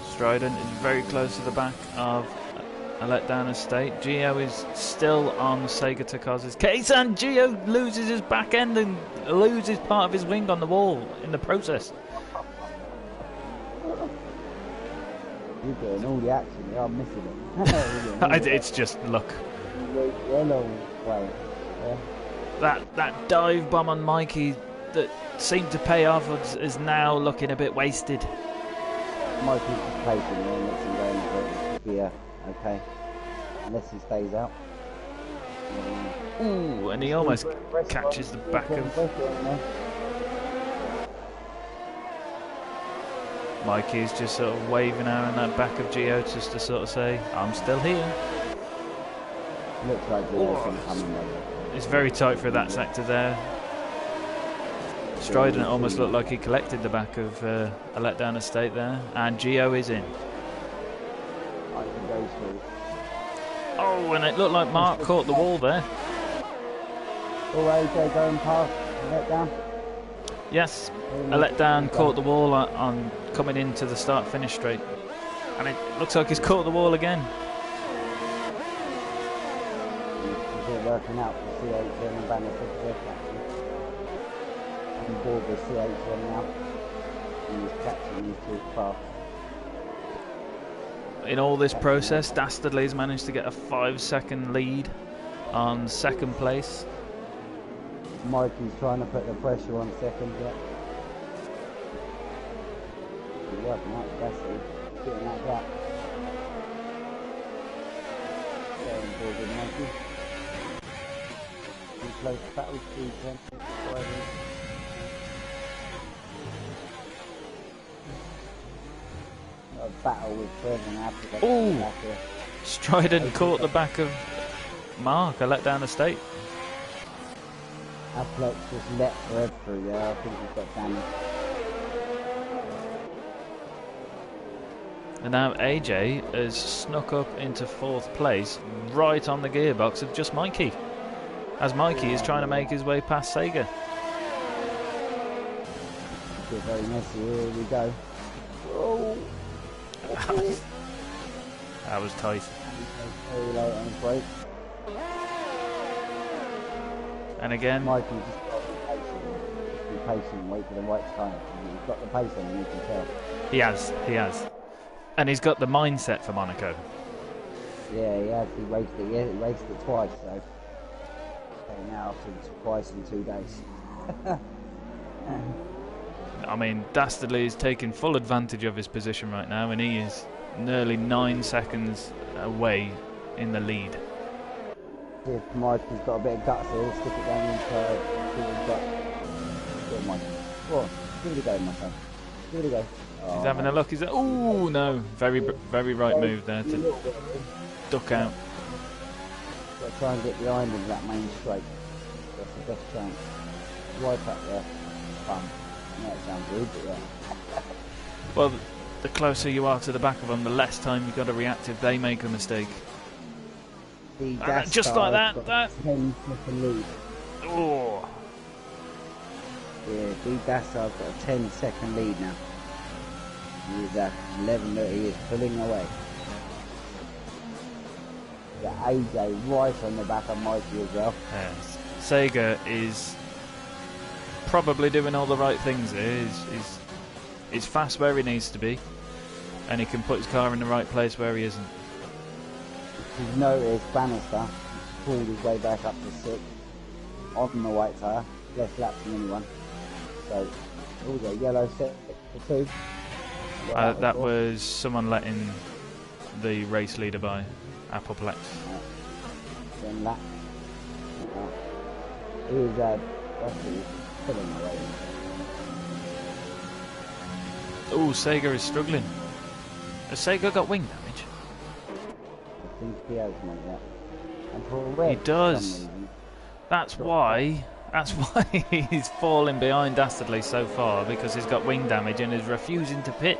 Strident is very close to the back of a letdown estate. Gio is still on Sega Takaz's case, and Gio loses his back end and loses part of his wing on the wall in the process. You're getting all the action here, I'm missing it. It's just luck. Yellow way. Yeah. That dive bomb on Mikey that seemed to pay off is now looking a bit wasted. Mikey's just placing there and lets him go in for it. It should be okay. Unless he stays out. Ooh, and he almost catches the back of... Mikey's just sort of waving out in that back of Gio just to sort of say, I'm still here. Looks like Gio's coming there. It's very tight for that sector there. Strident almost looked like he collected the back of a letdown estate there, and Gio is in. I can go through. Oh, and it looked like Mark caught the wall there. Oh, AJ going past, let down. Yes, a letdown caught the wall on coming into the start-finish straight, and it looks like he's caught the wall again. He's working out for CH and Banner on board with CH now, and he's catching these 2 fast. In all this process, Dastardly's managed to get a 5-second lead on 2nd place. Mikey's trying to put the pressure on second. Yeah. He's working out the best. Getting that gap. Going forward, Mikey. Too close. That was 310. A battle with Trevor now. Oh! Strident caught the back of Mark. I let down the state. Affleck just let Fred through there. I think he's got damage. And now AJ has snuck up into 4th place, right on the gearbox of just Mikey, as Mikey is trying to make his way past Sega. Get very messy. Here we go. Oh. That was tight. Very late on his break. And again, Mikey just got to be patient and wait for the right time. He's got the pace on him, you can tell. he has. And he's got the mindset for Monaco. Yeah, he has. He raced it twice, so. Okay, now twice in 2 days. I mean, Dastardly is taking full advantage of his position right now, and he is nearly 9 seconds away in the lead. See if Mikey's got a bit of guts here, stick it down inside. See what he's got. Go on, Mikey. Go on, give it a go, my son. Give it a go. Oh, He's having a look. He's oh no, very right move there to duck out. Got to try and get behind him that main straight. That's the best chance. Right up there. Bum. That sounds rude, but yeah. Well, the closer you are to the back of them, the less time you've got to react if they make a mistake. Just like that. 10-second lead. Oh. Yeah, D Dassard's got a 10-second lead now. He's at 11. He is pulling away. Yeah, AJ right on the back of Mikey as well. Yes. Sega is probably doing all the right things here. He's fast where he needs to be, and he can put his car in the right place where he isn't. He's noticed Bannister pulled his way back up to 6 on the white tyre, less laps than anyone. So, also yellow set for 2. That was someone letting the race leader by, Appleplex. Then lap. He was pulling away. Oh, Sega is struggling. Has Sega got wing damage? I think he has one, yeah. And for red, he does. for some reason, That's why he's falling behind Dastardly so far, because he's got wing damage and is refusing to pit.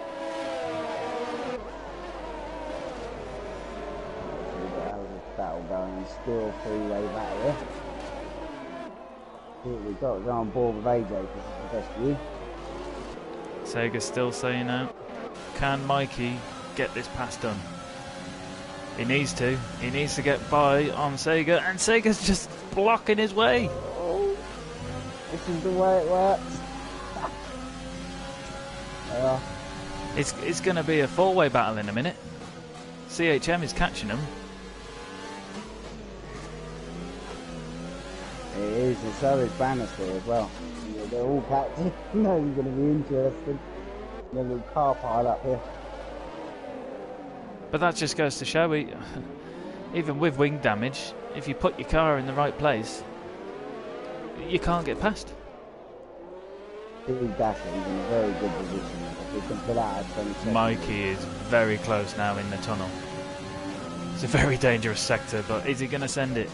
Battle going, still 3-way battle here. Here we go, go on board with AJ, this is the best view. Sega's still saying out. Can Mikey get this pass done? He needs to. He needs to get by on Sega, and Sega's just blocking his way. Oh, this is the way it works. It's going to be a 4-way battle in a minute. CHM is catching him. It is, and so is Bannister as well. Yeah, they're all catching. No, it's going to be interesting. There's a little car pile up here. But that just goes to show, even with wing damage, if you put your car in the right place, you can't get past. Big Dasher, he's in a very good position. If he can pull out at 20 seconds. Mikey is very close now in the tunnel. It's a very dangerous sector, but is he going to send it?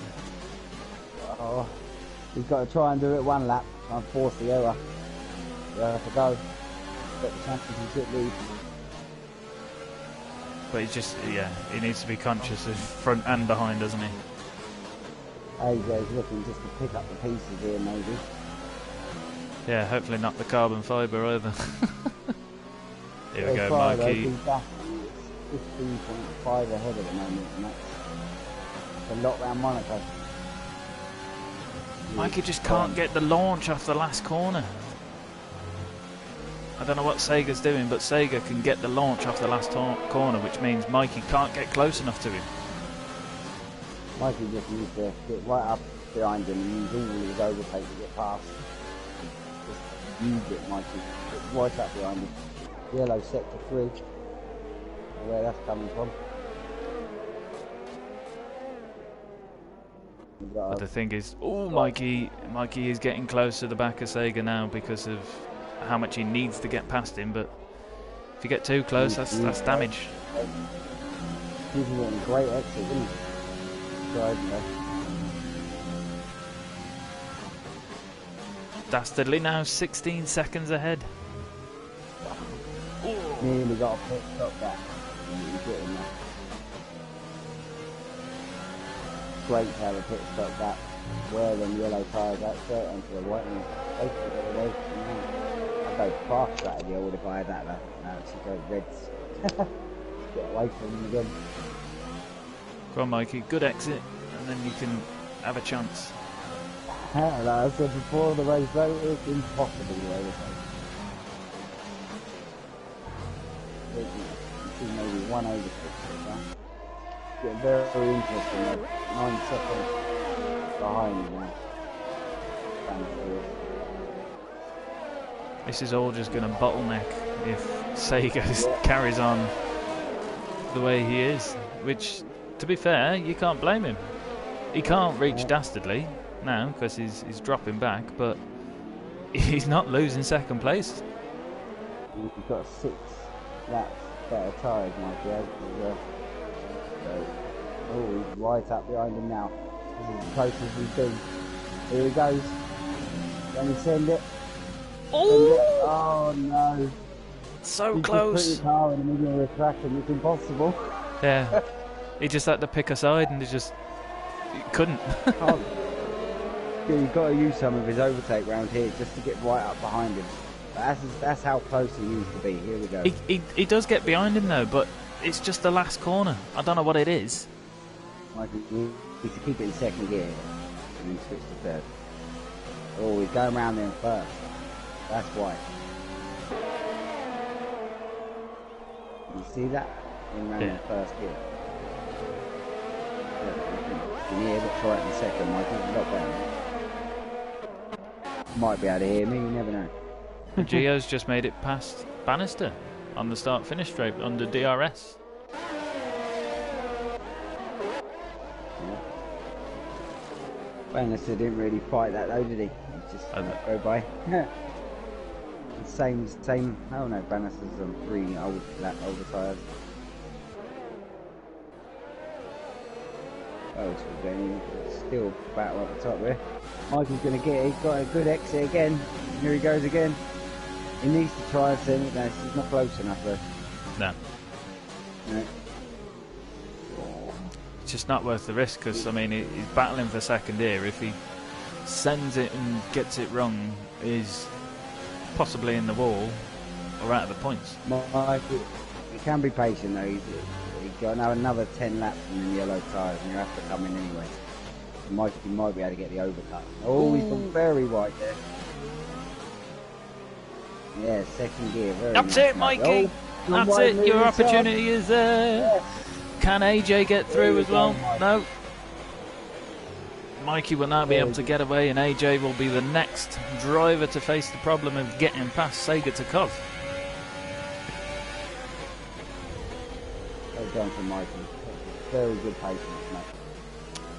Oh, he's got to try and do it one lap and force the error. Yeah, have to go. Got the championship lead. But he just, yeah, he needs to be conscious of front and behind, doesn't he? AJ's looking just to pick up the pieces here, maybe. Yeah, hopefully not the carbon fibre either. Here we go, Mikey. 15.5 ahead at the moment, and that's a lot round Monaco. Mikey just can't get the launch off the last corner. I don't know what Sega's doing, but Sega can get the launch off the last corner, which means Mikey can't get close enough to him. Mikey just needs to get right up behind him and use all his overtake to get past. Just use it, Mikey. It's right up behind him. Yellow sector 3. Where that's coming from. But the thing is, oh, Mikey is getting close to the back of Sega now because of how much he needs to get past him. But if you get too close, that's damage. He's getting great exit, isn't he? Driving there. Dastardly now 16 seconds ahead. Nearly got a pit stop back. Great to have a pit stop back. Wear them yellow tyres out straight onto the white and basically get away from now. I go fast strategy, I would have had that though. Now it's go reds. Get away from them again. Come on, Mikey, good exit, and then you can have a chance. Like I said before the race though, it's impossible to overtake. Maybe one overtake so far. Getting very interesting though. 9 seconds behind you now. This is all just going to bottleneck if Sega carries on the way he is, which, to be fair, you can't blame him. He can't reach Dastardly now because he's dropping back, but he's not losing second place. He's got 6 laps better tyres, Mikey, as well. So, oh, he's right up behind him now. This is as close as we've been. Here he goes. Can he send it? Oh! Oh no! So you close. Just put your car in the middle of the track and it's impossible. Yeah, he just had to pick a side and he couldn't. Oh. Yeah, you've got to use some of his overtake round here just to get right up behind him. That's how close he needs to be. Here we go. He does get behind him though, but it's just the last corner. I don't know what it is. Like you need to keep it in second gear and then switch to third. Oh, he's going round there first. That's why. You see that? In round the first gear. You can hear what's right in the second, Mike. It's a lot better. Might be able to hear me, you never know. Gio's just made it past Bannister on the start-finish straight under DRS. Bannister didn't really fight that though, did he? He just go by. Same. Oh no, Bannister's on 3 older tyres. Oh, it's still battle at the top there. Michael's going to get it. He's got a good exit again. Here he goes again. He needs to try and send it. No, he's not close enough though. No. No. It's just not worth the risk because, I mean, he's battling for second here. If he sends it and gets it wrong, he's possibly in the wall or out of the points. Michael, he can be patient though. He's got another 10 laps in the yellow tyres and you have to come in anyway. He might be able to get the overcut. Oh, he's gone very wide there. Yeah, second gear. That's nice, it, Mikey. Oh, that's it. Your opportunity is there. Yes. Can AJ get through as well? No. Mikey will now be able to get away, and AJ will be the next driver to face the problem of getting past Sega to Cos. Well done for Mikey. Very good patience, mate.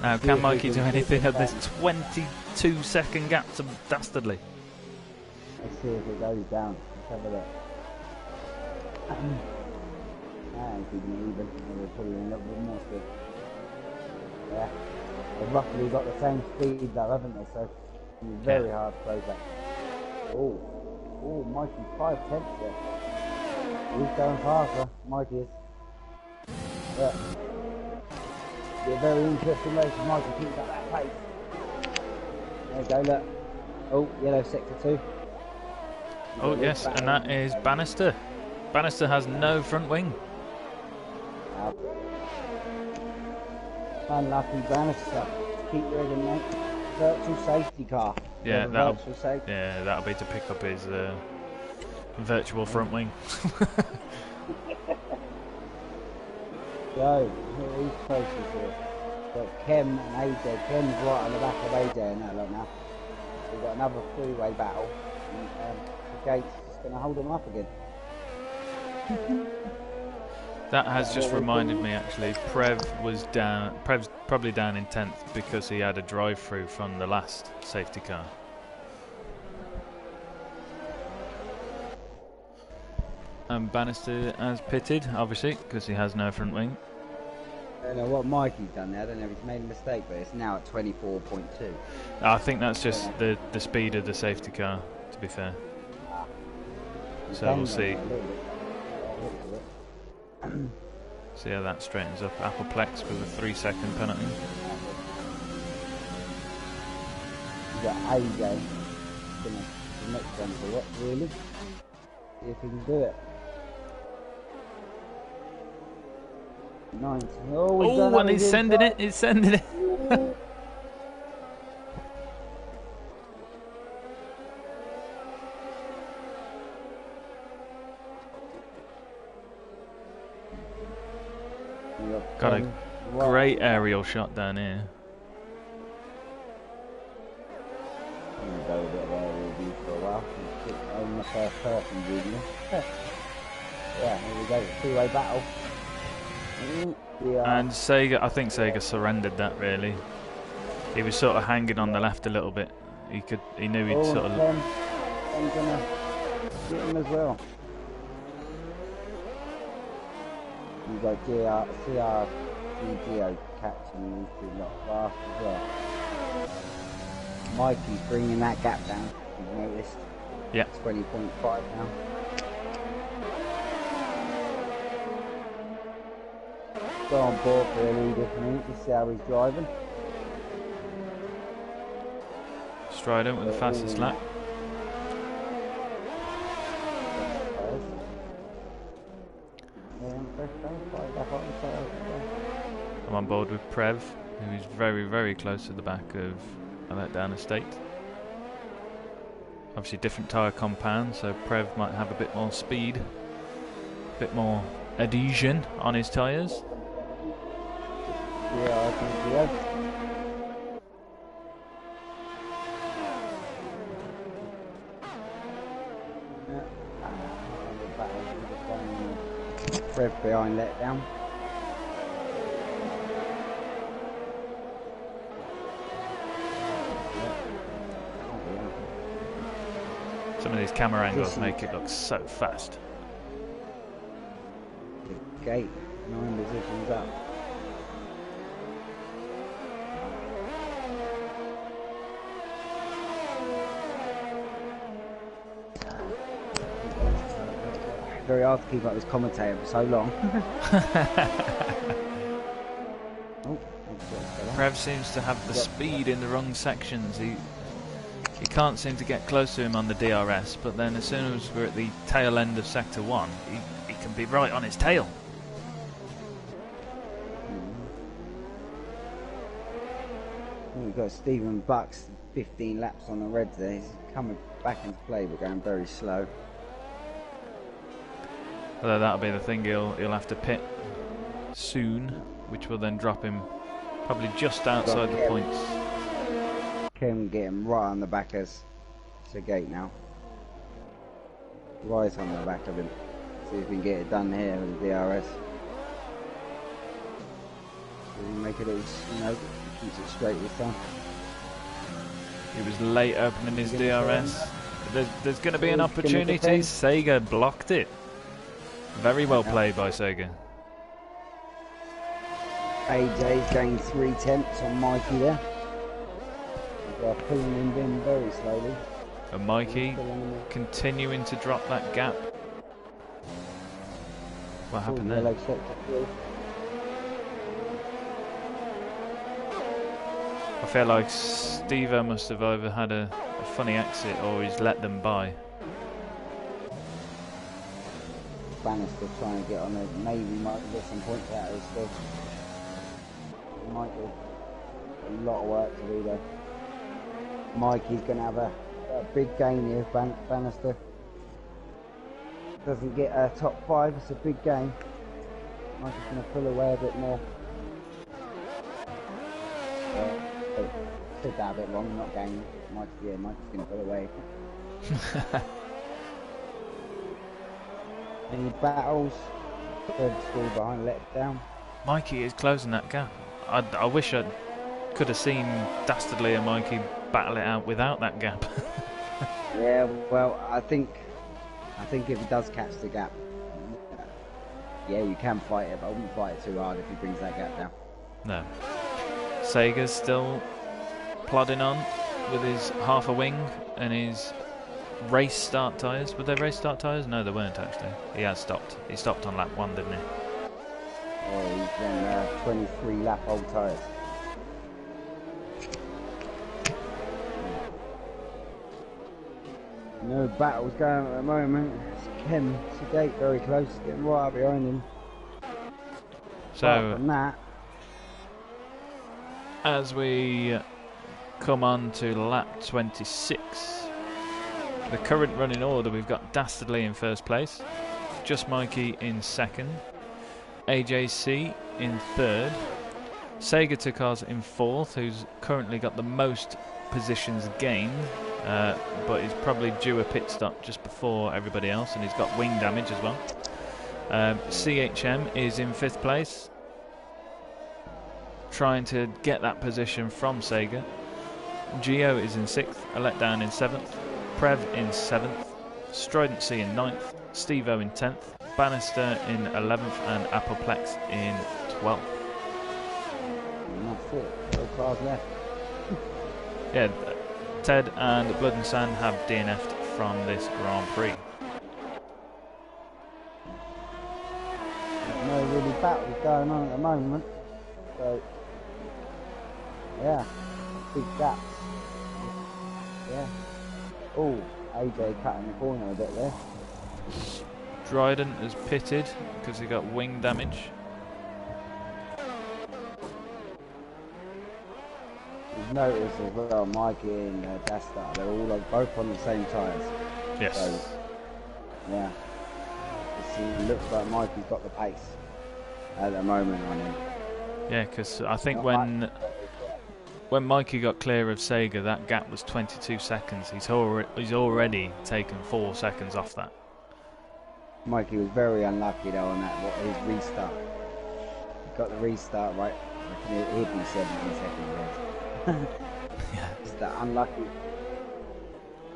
Now, can Mikey do anything of this 22-second gap to Dastardly? Let's see if it goes down. Let's have a look. And keeping it even. We're putting in a little bit more speed. Yeah. They've roughly got the same speed though, haven't they? So it's very hard to close that. Oh, Mikey, 5 tenths there. He's going faster. Mikey is. Yeah. Be a very interesting race if Mikey keeps up that pace. There you go, look. Oh, yellow sector 2. Oh yes, and that is Bannister. Bannister has no front wing. Unlucky Bannister. Keep ready, mate. Virtual safety car. Yeah, that'll be to pick up his virtual front wing. Go. Who's closest here? got Kem and AJ. Kem's right on the back of AJ and that lot now. We've got another three-way battle. And the gate's just going to hold them up again. That has just reminded me, actually. Prev's probably down in 10th because he had a drive-through from the last safety car. And Bannister has pitted, obviously, because he has no front wing. I don't know what Mikey's done there. I don't know if he's made a mistake, but it's now at 24.2. I think that's just the speed of the safety car, to be fair. So we'll see. See how that straightens up. Appleplex with a 3-second penalty. You've got AJ. The next one for what, really? See if he can do it. 90. Oh, and he's sending it. He's sending it. Got a great aerial shot down here. I'm going to go a bit of aerial view for a while. On the first person view. Yeah, here we go. Two-way battle. And Sega, I think Sega surrendered that really. He was sort of hanging on the left a little bit. He knew he'd sort of. I'm gonna get him as well. You got CRGO catching these two lot fast as well. Mikey's bringing that gap down. You've noticed. Yeah. 20.5 now. Go on board for a leader for me to see how he's driving. Strident with the fastest lap. I'm on board with Prev, who is very, very close to the back of that down estate. Obviously different tyre compound, so Prev might have a bit more speed, a bit more adhesion on his tyres. Yeah, I think he has. Prev behind let down. Some of these camera angles make it look so fast. The gate, 9 positions up. Very hard to keep up this commentator for so long. Prev seems to have the speed in the wrong sections. He can't seem to get close to him on the DRS, but then as soon as we're at the tail end of Sector 1, he can be right on his tail. We've got Stephen Bucks, 15 laps on the reds there. He's coming back into play, but going very slow. Although that'll be the thing, he'll have to pit soon, which will then drop him probably just outside the points. Kim getting right on the back as the gate now. Right on the back of him. See if we can get it done here with the DRS. So we make it a, keeps it straight this time. He was late opening his DRS. There's going to be an opportunity. Sega blocked it. Very well played by Sega. AJ's going 3/10 on Mikey there. They're pulling him in very slowly. And Mikey continuing to drop that gap. What happened there? I feel like Steve-O must have either had a funny exit or he's let them by. Bannister trying to get on it. Maybe might get some points out of it still. Might be a lot of work to do there. Mikey's going to have a big game here if Bannister doesn't get a top 5. It's a big game. Mikey's going to pull away a bit more. said that a bit wrong, not going. Mike's going to pull away. Any battles? Third school behind letdown. Mikey is closing that gap. I wish I could have seen Dastardly and Mikey battle it out without that gap. Yeah, well, I think if he does catch the gap, yeah, you can fight it, but I wouldn't fight it too hard if he brings that gap down. No. Sega's still plodding on with his half a wing and his race start tyres. Were they race start tyres? No, they weren't actually. He has stopped. He stopped on lap 1, didn't he? Oh, he's on 23 lap old tyres. No battles going at the moment. It's Ken Sedate very close, getting right up behind him. So, from that, as we come on to lap 26, the current running order, we've got Dastardly in first place, Just Mikey in second, AJC in third, Sega Tukars in fourth, who's currently got the most positions gained, but he's probably due a pit stop just before everybody else, and he's got wing damage as well. CHM is in fifth place, trying to get that position from Sega. Geo is in sixth, a letdown in seventh, Prev in seventh, Strident C in ninth, Steve-O in 10th, Bannister in 11th, and Appleplex in 12th. That's it. 4 cars left. Yeah, Ted and Blood and Sand have DNF'd from this Grand Prix. There's no really battles going on at the moment, so yeah, big gaps. Yeah. Oh, AJ cutting the corner a bit there. Dryden has pitted because he got wing damage. You've noticed as well, Mikey and Dastar, they're all both on the same tyres. Yes. So, yeah. It looks like Mikey's got the pace at the moment on him. Yeah, because I think when Mikey got clear of Sega, that gap was 22 seconds. He's already taken 4 seconds off that. Mikey was very unlucky though on that, his restart. He got the restart right. He'd be 17 seconds. Yeah. Just that unlucky.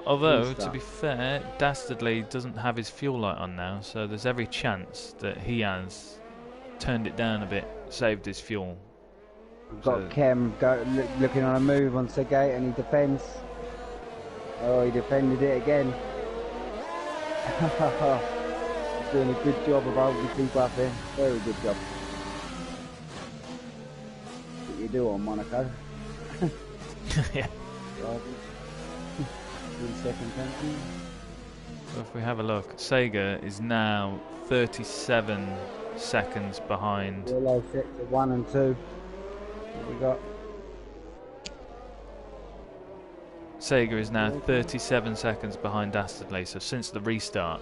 Although, restart. to be fair, Dastardly doesn't have his fuel light on now, so there's every chance that he has turned it down a bit, saved his fuel. We've got Kem looking on a move on Segate, and he defends. Oh, he defended it again. He's doing a good job of holding people up here. Very good job. What you do on Monaco? Yeah. 3-second penalty. So if we have a look, Sega is now 37 seconds behind. Yellow sector 1 and 2. What we got? Sega is now 37 seconds behind Dastardly, so since the restart,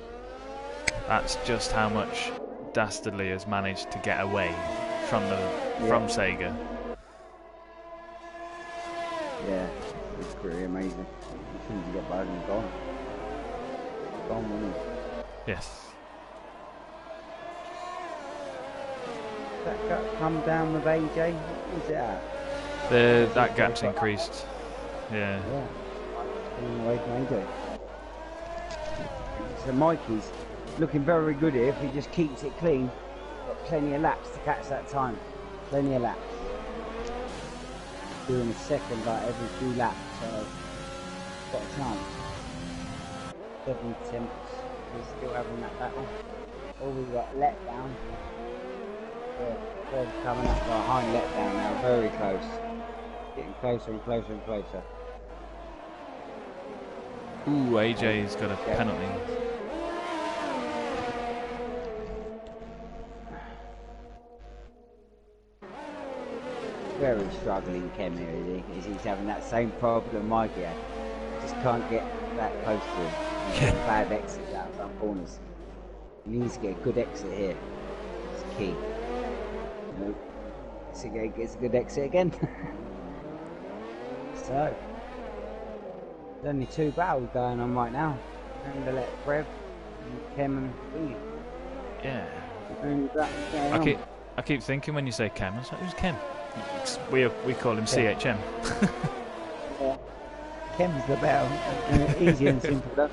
that's just how much Dastardly has managed to get away from Sega. Yeah, it's pretty amazing. As soon as you get by and gone. Gone, wouldn't it? Yes. That gap come down with AJ? What was it at? That gap's increased. Yeah. Yeah. Away from AJ. So Mikey's looking very good here if he just keeps it clean. Got plenty of laps to catch that time. Plenty of laps. Doing a second like every few laps, so got a chance. 7 attempts. We're still having that battle. Oh, we got let down. They're coming up behind letdown now, very close. Getting closer and closer and closer. Ooh, AJ's got a penalty. Very struggling Kem here, is he? He's having that same problem Mikey had. Just can't get that close to him. He's got bad exits out of some corners. He needs to get a good exit here. It's key. Nope. Sige gets a good exit again. So, there's only 2 battles going on right now. And the let Brev, and Kem and Thingy. Yeah. Only battles going on. I keep thinking when you say Kem, I was like, who's Kem? We call him CHM. Yeah. Kem's the better, easy and simple though.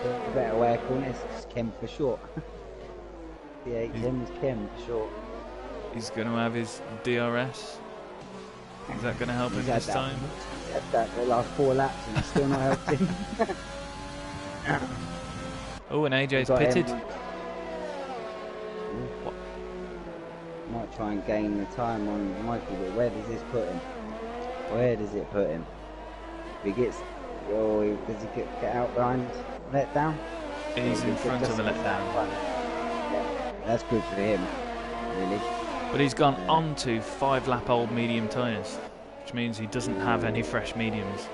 The better way of calling it is Kem for short. CHM is Kem for short. He's going to have his DRS. Is that going to help him this time? He had that the last 4 laps and it's still not helped him. Oh, and AJ's pitted. Might try and gain the time on Mikey, but where does this put him? Where does it put him? If he gets, does he get out behind let down? He's in front of a let down. Yeah, that's good for him, really. But he's gone on to 5-lap-old medium tyres, which means he doesn't have any fresh mediums.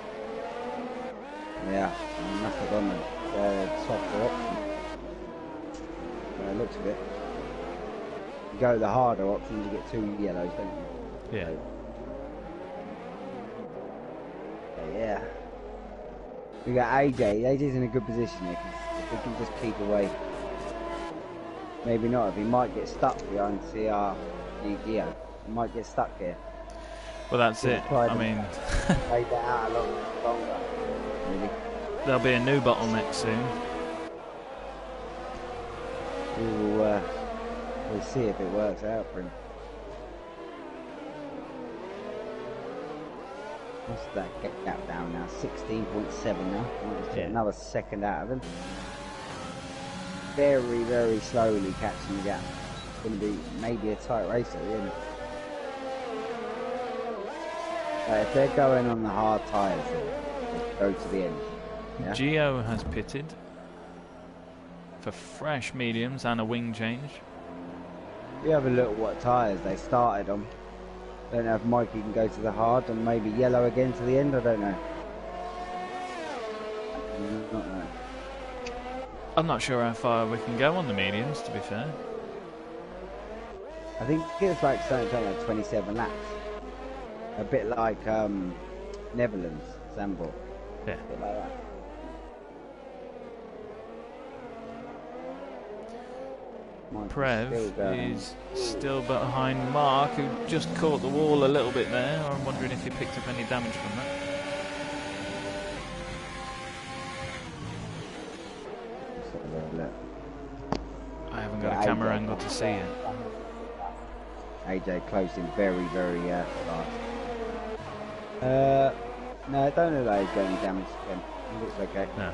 Yeah, nothing on the softer option. Well, it looks a bit. You go the harder options, you get 2 yellows, don't you? Yeah. So, yeah. We got AJ. AJ's in a good position here, because if we can just keep away. Maybe not, if he might get stuck behind CR Gio. He might get stuck here. Well, that's it. I mean, play that out a lot longer. Really. There'll be a new bottleneck soon. We'll see if it works out for him. What's that gap down now? 16.7 now. Let's get another second out of him. Very, very slowly catching the gap. It's going to be maybe a tight race at the end. If they're going on the hard tyres, go to the end. Yeah? Gio has pitted for fresh mediums and a wing change. You have a look at what tyres they started on. Don't know if Mikey can go to the hard and maybe yellow again to the end. I don't know. I'm not sure how far we can go on the mediums, to be fair. I think it's like something like 27 laps. A bit like Netherlands, Zandvoort. Yeah. A bit like that. Prev is still behind Mark, who just caught the wall a little bit there. I'm wondering if he picked up any damage from that. I haven't got a camera angle to see it. AJ closed in very, very fast. No, I don't know that he's got any damage to him. It looks okay. No.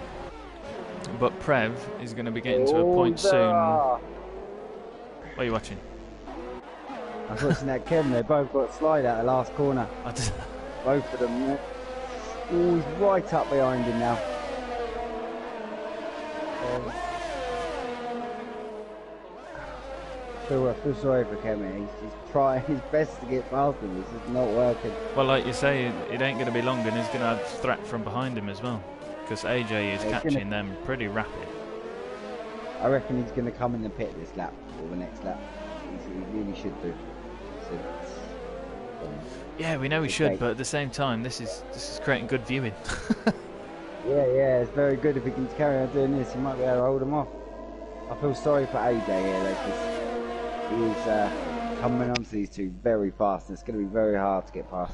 But Prev is going to be getting to a point soon. What are you watching? I was watching that Kem. They both got a slide out the last corner. Both of them. Oh, he's right up behind him now. I feel sorry for Kem. He's trying his best to get past him. It's just not working. Well, like you say, it ain't going to be long, and he's going to have threat from behind him as well. Because AJ is catching them pretty rapid. I reckon he's going to come in the pit this lap, or the next lap. He really should do. Yeah, we know he should, but at the same time, this is creating good viewing. yeah, it's very good if he can carry on doing this. He might be able to hold him off. I feel sorry for AJ here, though, because he's coming onto these two very fast, and it's going to be very hard to get past.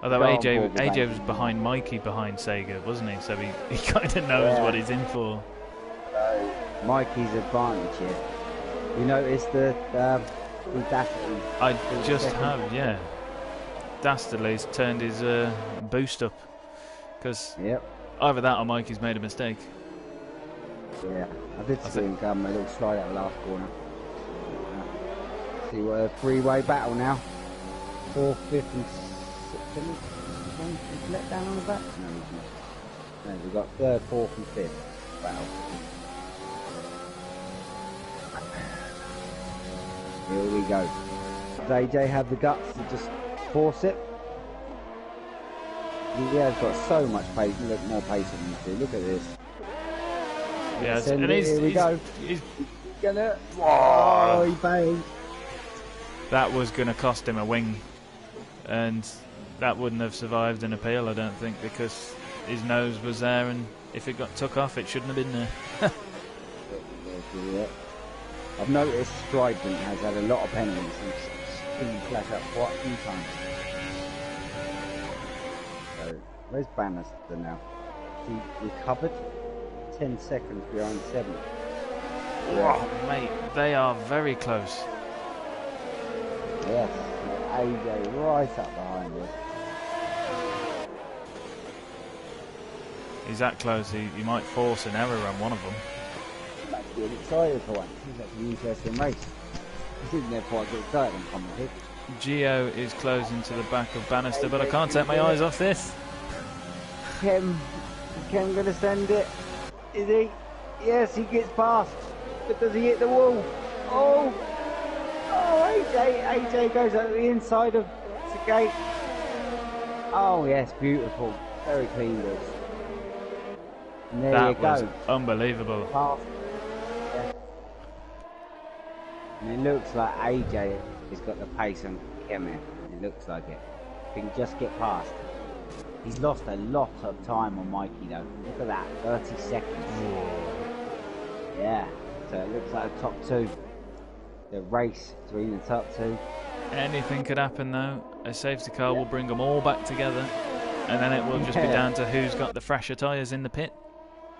Although AJ was behind Mikey behind Sega, wasn't he? So he kind of knows what he's in for. Mikey's advantage here. You notice the Dastardly? I just have, yeah. Dastardly's turned his boost up. Because either that or Mikey's made a mistake. Yeah, I did see him come a little slide out the last corner. See what a three-way battle now. 4th, 5th and 6th. Let down on the back? No, he's not. No, we've got 3rd, 4th and 5th battle. Here we go. Does AJ have the guts to just force it? He has got so much pace. Look, more pace than you do. Look at this. Yes, and here we go. He's gonna. Oh, he banged. That was gonna cost him a wing. and that wouldn't have survived an appeal, I don't think, because his nose was there, and if it got took off, it shouldn't have been there. I've noticed Strident has had a lot of penalties and seen flash up quite a few times. So, where's Bannister now? He recovered 10 seconds behind 7th. Oh, mate, they are very close. Yes, AJ right up behind us. He's that close, he might force an error on one of them. I'm actually getting excited for once. He's actually interesting race. He's in there quite get excited and commented. Gio is closing to the back of Bannister, but I can't take my eyes off this. Kem gonna send it. Is he? Yes, he gets past. But does he hit the wall? Oh! Oh, AJ goes over the inside of the gate. Oh, yes, beautiful. Very clean this. And there That you go. was unbelievable. Past. Yeah. And it looks like AJ has got the pace on Kem here. It looks like it. If he can just get past. He's lost a lot of time on Mikey though. Look at that, 30 seconds. Whoa. Yeah, so it looks like a top 2. The race between the top 2. Anything could happen though. A safety car will bring them all back together, and then it will just be down to who's got the fresher tyres in the pit.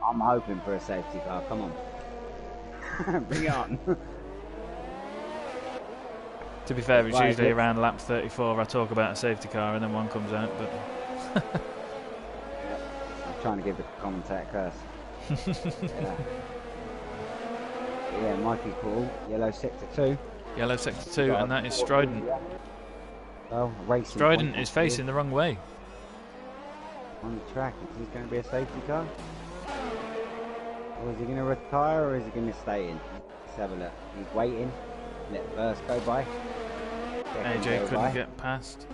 I'm hoping for a safety car, come on. Bring it on. To be fair, it's Right, usually let's- around lap 34 I talk about a safety car and then one comes out, but... I'm trying to give the commentator curse. Yeah, Mikey Paul, yellow sector 2. Yellow sector 2, and that is Strident. Well, racing Strident point is of view. facing the wrong way. On the track, is this going to be a safety car? Or is he going to retire, or is he going to stay in? Let's have a look. He's waiting. Let first go by. Second AJ go couldn't by. get past.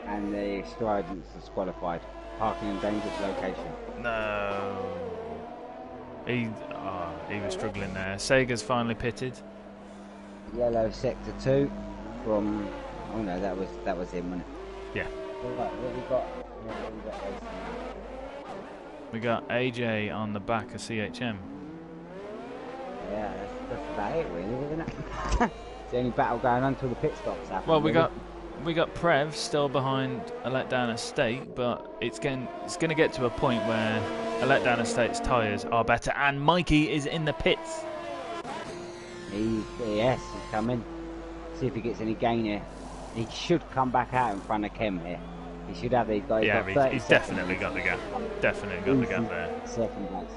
And the Strident's disqualified. Parking in dangerous location. No. He was struggling there. Sega's finally pitted. Yellow sector 2 from... Oh no, that was him, wasn't it? Yeah. Right, what we got? Yeah, what we got racing now? We got AJ on the back of CHM. Yeah, that's about it really, isn't it? It's the only battle going on until the pit stops happen. Well, we really. got Prev still behind a letdown estate, but it's going to get to a point where a letdown estate's tyres are better, and Mikey is in the pits. He's coming. See if he gets any gain here. He should come back out in front of Kem here. He should have these guys. Yeah, he's definitely got the gap. Definitely got the gap there. Second place.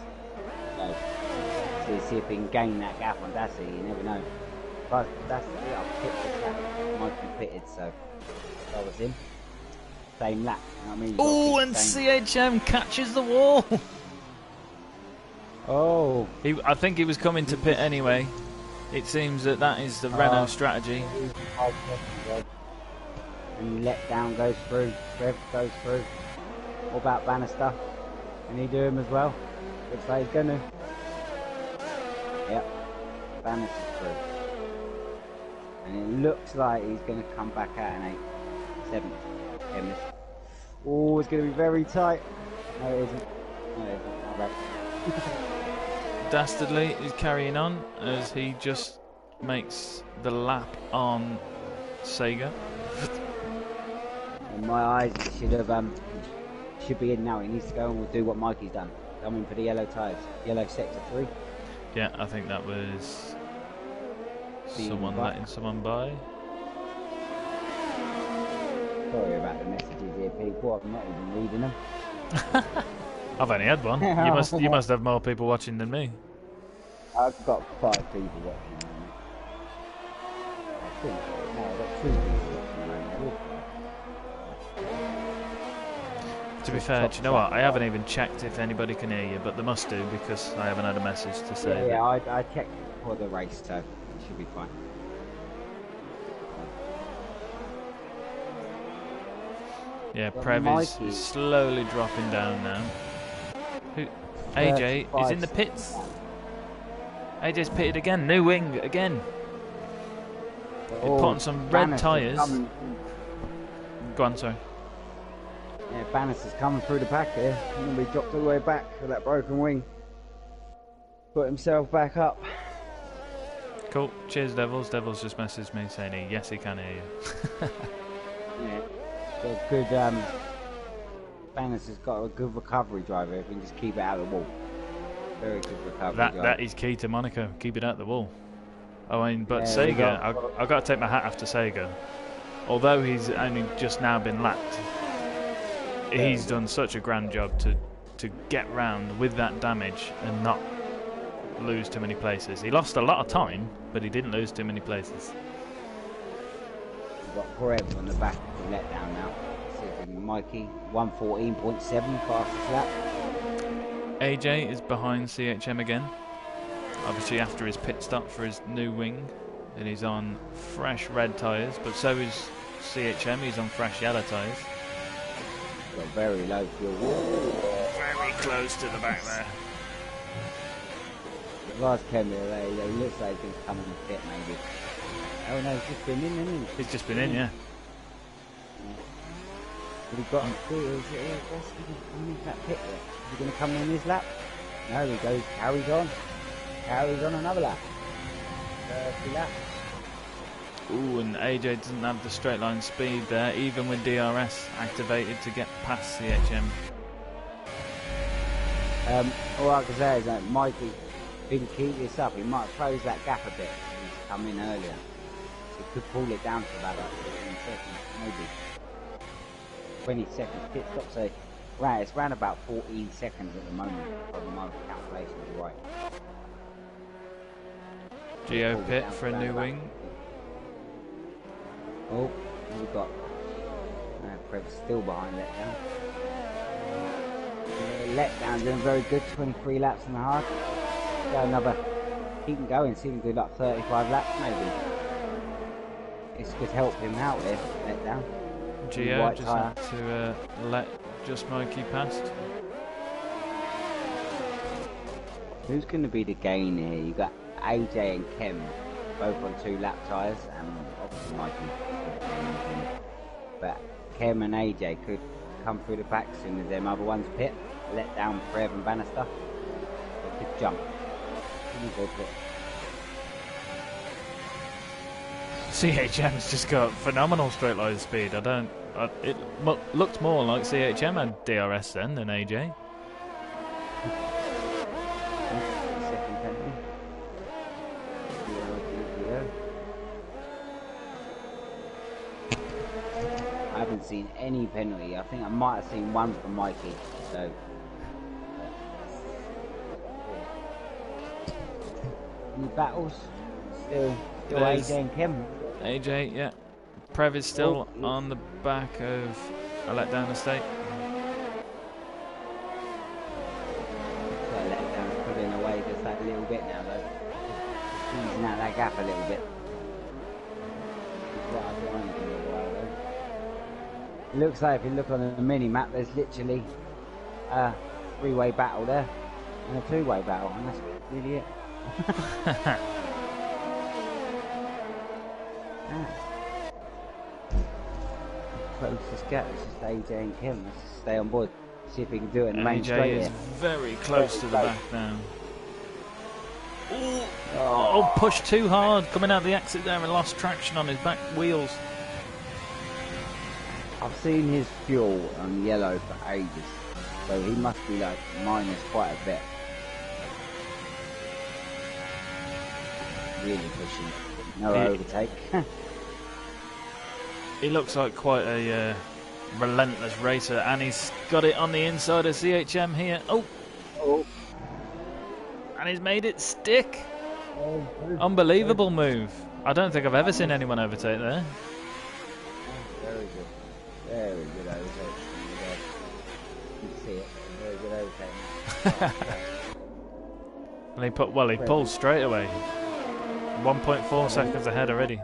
So see if he can gain that gap on Dassey. You never know. But that's it. I've picked the gap. Mikey pitted, so that was him. Same lap. You know what I mean? Oh, and CHM catches the wall. Oh. I think he was coming to pit anyway. It seems that is the Renault strategy. And let down goes through. Rev goes through. What about Bannister? Can he do him as well? Looks like he's gonna. Yep. Bannister's through. And it looks like he's gonna come back out in 8th, 7th. Chemist. Oh, it's gonna be very tight. No, it isn't. No, it isn't. All right. Dastardly is carrying on as he just makes the lap on Sega. In my eyes, it should be in now. He needs to go and we'll do what Mikey's done. Coming for the yellow tyres. Yellow sector 3. Yeah, I think that was someone back. letting someone by. Sorry about the messages here, people. I'm not even reading them. I've only had one. You must have more people watching than me. I've got 5 people watching. I think no, I've got 2 people watching. To be fair, do you know what? I haven't even checked if anybody can hear you, but they must do because I haven't had a message to say. Yeah, I checked for the race, so it should be fine. Yeah, But Prev is Mikey- slowly dropping down now. AJ is in the pits. AJ's pitted again. New wing again. Put on some red tyres. Go on, sorry. Yeah, Bannister's coming through the pack here. And we dropped all the way back with that broken wing. Put himself back up. Cool. Cheers, Devils. Devils just messaged me saying, yes, he can hear you. Yeah. So good, Bannister's got a good recovery driver if we can just keep it out of the wall. Very good recovery driver. That is key to Monaco. Keep it out the wall. I mean, but yeah, Sega, I've got to take my hat off to Sega. Although he's only just now been lapped, he's done such a grand job to get round with that damage and not lose too many places. He lost a lot of time, but he didn't lose too many places. We've got Forever on the back of the letdown now. Mikey, 114.7 fastest lap. AJ is behind CHM again. Obviously after his pit stop for his new wing. And he's on fresh red tyres, but so is CHM, he's on fresh yellow tyres. Got very low fuel. Very close to the back there. The last camera there, he looks like he's going to come in the pit maybe. Oh no, he's just been in, hasn't he? He's just been in, yeah. But he got him through, is it that pit there? Is he going to come in his lap? No, he goes, carries on another lap. 30 laps. Ooh, and AJ doesn't have the straight line speed there, even with DRS activated to get past CHM. All I can say is that Mikey didn't keep this up. He might have closed that gap a bit and he's come in earlier. So he could pull it down to about 15 seconds, maybe. 20 seconds pit stop, so right, it's around about 14 seconds at the moment, if my calculations are right. Geo pit for a new wing. Oh, we've got Prev's still behind letdown. Letdown doing very good, 23 laps and a half. Got another, he can go and see him do like 35 laps maybe. This could help him out there, letdown. Geo just had to let just Mikey past. Who's going to be the gain here? You got AJ and Kem both on 2 lap tyres, and obviously Mikey. But Kem and AJ could come through the pack as soon as them other ones pit. Let down Frev and Bannister. They could jump. CHM's just got phenomenal straight line speed. It looked more like CHM had DRS then than AJ. I haven't seen any penalty. I think I might have seen one from Mikey. So. Any battles? Still AJ and Kim. AJ, yeah. Prev is still on the back of a letdown estate. So letdown pulling away just that little bit now though. Squeezing out that gap a little bit. It looks like if you look on the mini map, there's literally a 3-way battle there and a 2-way battle, and that's really it. Closest gap is just AJ and Kim. Let's just stay on board, see if we can do it in the main straight. AJ is very close to the back now. Oh, pushed too hard coming out the exit there and lost traction on his back wheels. I've seen his fuel on yellow for ages, so he must be like minus quite a bit. Really pushing, no overtake. He looks like quite a relentless racer, and he's got it on the inside of CHM here. Oh! And he's made it stick. Unbelievable move. I don't think I've ever seen anyone overtake there. Very good. Very good overtake. You can see it. Very good overtake. And he pulled straight away. 1.4 seconds ahead already.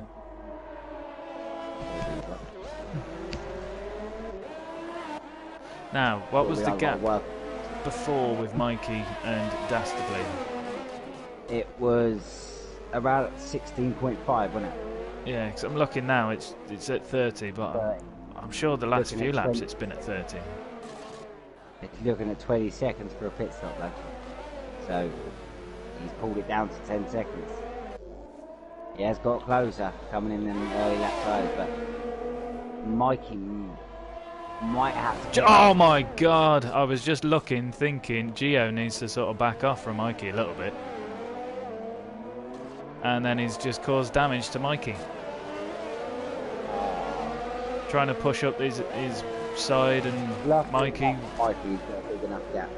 Now, what was the gap before with Mikey and Dastardly? It was about 16.5, wasn't it? Yeah, because I'm looking now, it's at 30, but I'm sure the last Looking few at laps 20. it's been at 30. It's looking at 20 seconds for a pit stop though. So he's pulled it down to 10 seconds. He has got closer coming in an early lap times, but Mikey might have to. Oh my god! I was just looking, thinking Gio needs to sort of back off from Mikey a little bit. And then he's just caused damage to Mikey. Trying to push up his side, and Mikey's got a big enough gap.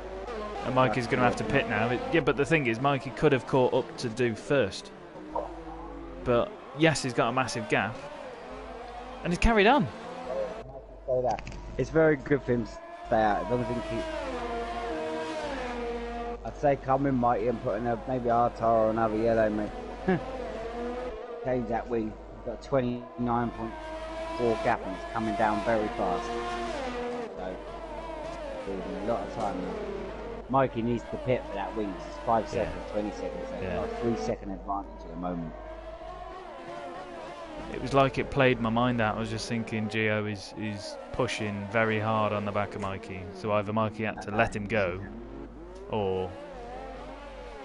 And Mikey's going to have to pit now. Yeah, but the thing is, Mikey could have caught up to do first. But yes, he's got a massive gap. And he's carried on. It's very good for him to stay out. As long as he can keep... I'd say come in, Mikey, and put in maybe a tire or another yellow, mate. Change that wing. He's got 29.4 gap and it's coming down very fast. So, losing a lot of time now. Mikey needs to pit for that wing. It's 5 seconds, 20 seconds. So he's got a 3-second advantage at the moment. It was like it played my mind out. I was just thinking Gio is pushing very hard on the back of Mikey. So either Mikey had to let him go, or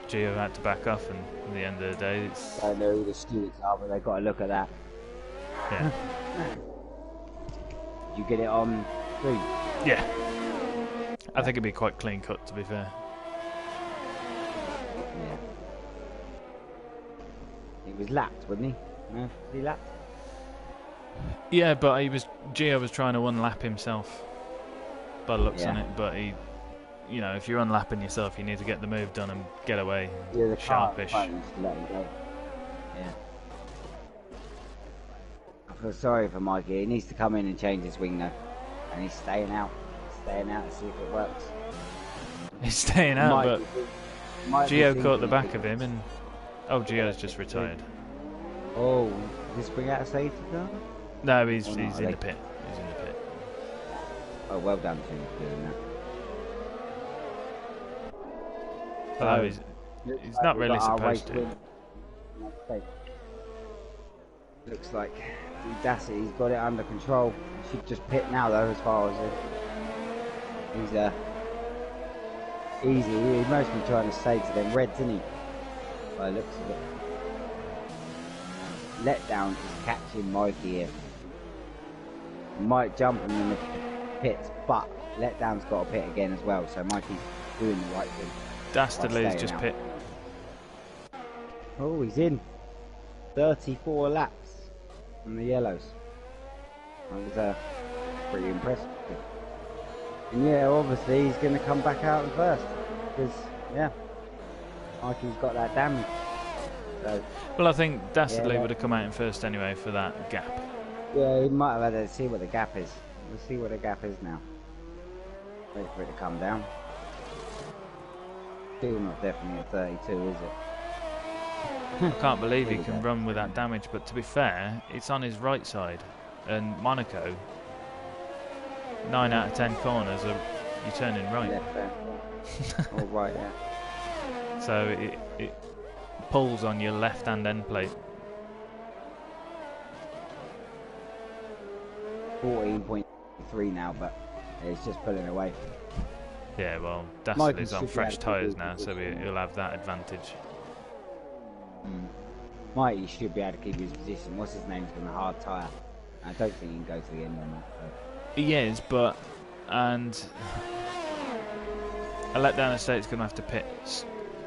Gio had to back off, and at the end of the day it's... I don't know who the stewards are, but they've got to look at that. Yeah. Did you get it on 3? Yeah. I think it'd be quite clean cut, to be fair. Yeah. He was lapped, wasn't he? No? Was he lapped? Yeah, but Gio was trying to unlap himself by the looks on it, but he, you know, if you're unlapping yourself, you need to get the move done and get away. Yeah, the sharpish. car let him go. Yeah. I feel sorry for Mikey. He needs to come in and change his wing though. And he's staying out. Staying out to see if it works. He's staying out, but Gio caught the back it. of him, and Gio's just retired. Oh, did this bring out a safety car? No, he's in the pit. He's in the pit. Oh, well done to him for doing that. Although he's not really supposed to. Looks like Audacity, he's got it under control. He should just pit now though, as far as he's easy. He must be trying to say to them Reds, isn't he? By the looks of it. Letdown is catching Mikey here. Might jump him in the pits, but Letdown's got a pit again as well, so Mikey's doing the right thing. Dastardly's just pit. Oh, he's in. 34 laps on the yellows. That was pretty impressive. And yeah, obviously he's going to come back out in first because yeah, Mikey's got that damage. So, well, I think Dastardly would have come out in first anyway for that gap. Yeah, he might have had to see what the gap is. We'll see what the gap is now. Wait for it to come down. Still not definitely a 32, is it? I can't believe he can run with that damage, but to be fair, it's on his right side. And Monaco, 9 out of 10 corners are you turning right. All right, yeah. So it pulls on your left-hand end plate. 14.3 now, but it's just pulling away. Yeah, well, Dastardly's on fresh tyres now, so he'll have that advantage. Mikey should be able to keep his position. What's his name's on a hard tyre. I don't think he can go to the end on that. So. He is, but and a letdown estate's going to have to pit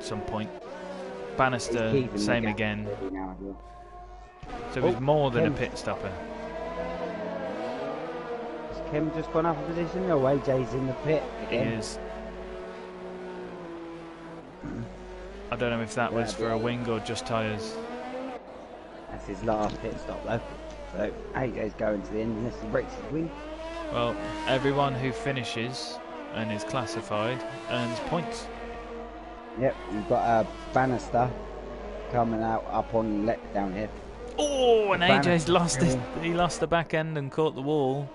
some point. Bannister, same again. So he's more than a pit stopper. Has Kim just gone up a position? No, AJ's in the pit again. He is. I don't know if that was for a wing or just tyres. That's his last pit stop though. So AJ's going to the end unless he breaks his wing. Well, everyone who finishes and is classified earns points. Yep, we've got a Bannister coming out up on letdown here. Oh, and AJ's lost it. He lost the back end and caught the wall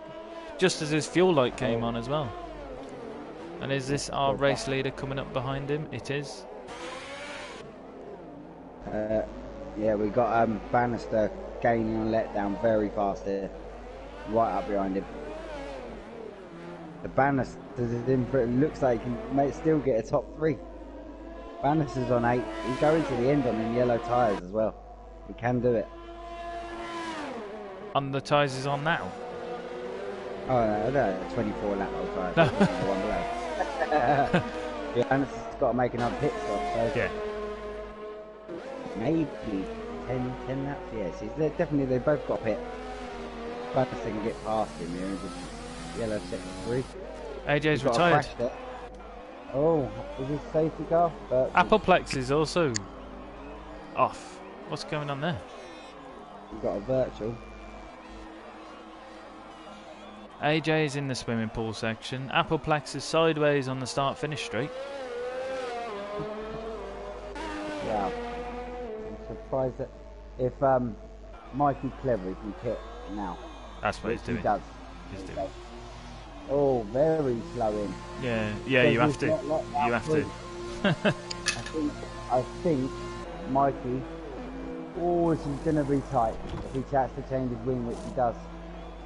just as his fuel light came on as well. And is this our race leader coming up behind him? It is. Yeah, we got Bannister gaining on letdown very fast here, right up behind him. The Bannister looks like he may still get a top 3. Bannister's on 8. He's going to the end on them yellow tyres as well. He can do it. On the tyres he's on now? Oh no, 24 lap old tyres. No. One below. Yeah, Bannister's got to make another pit stop. So yeah. Maybe 10 laps. Yes, definitely they both got a pit. Bannister can get past him here and just yellow sector 3. AJ's retired. Oh, is his safety car? Appleplex is also off. What's going on there? You've got a virtual. AJ is in the swimming pool section. Appleplex is sideways on the start-finish straight. Yeah. I'm surprised that if Mikey Clever can pit now. That's what he's doing. He does. He's doing. Oh, very slow in. Yeah, you have to. You have to. I think Mikey, this is going to be tight. If he chats to change his wing, which he does.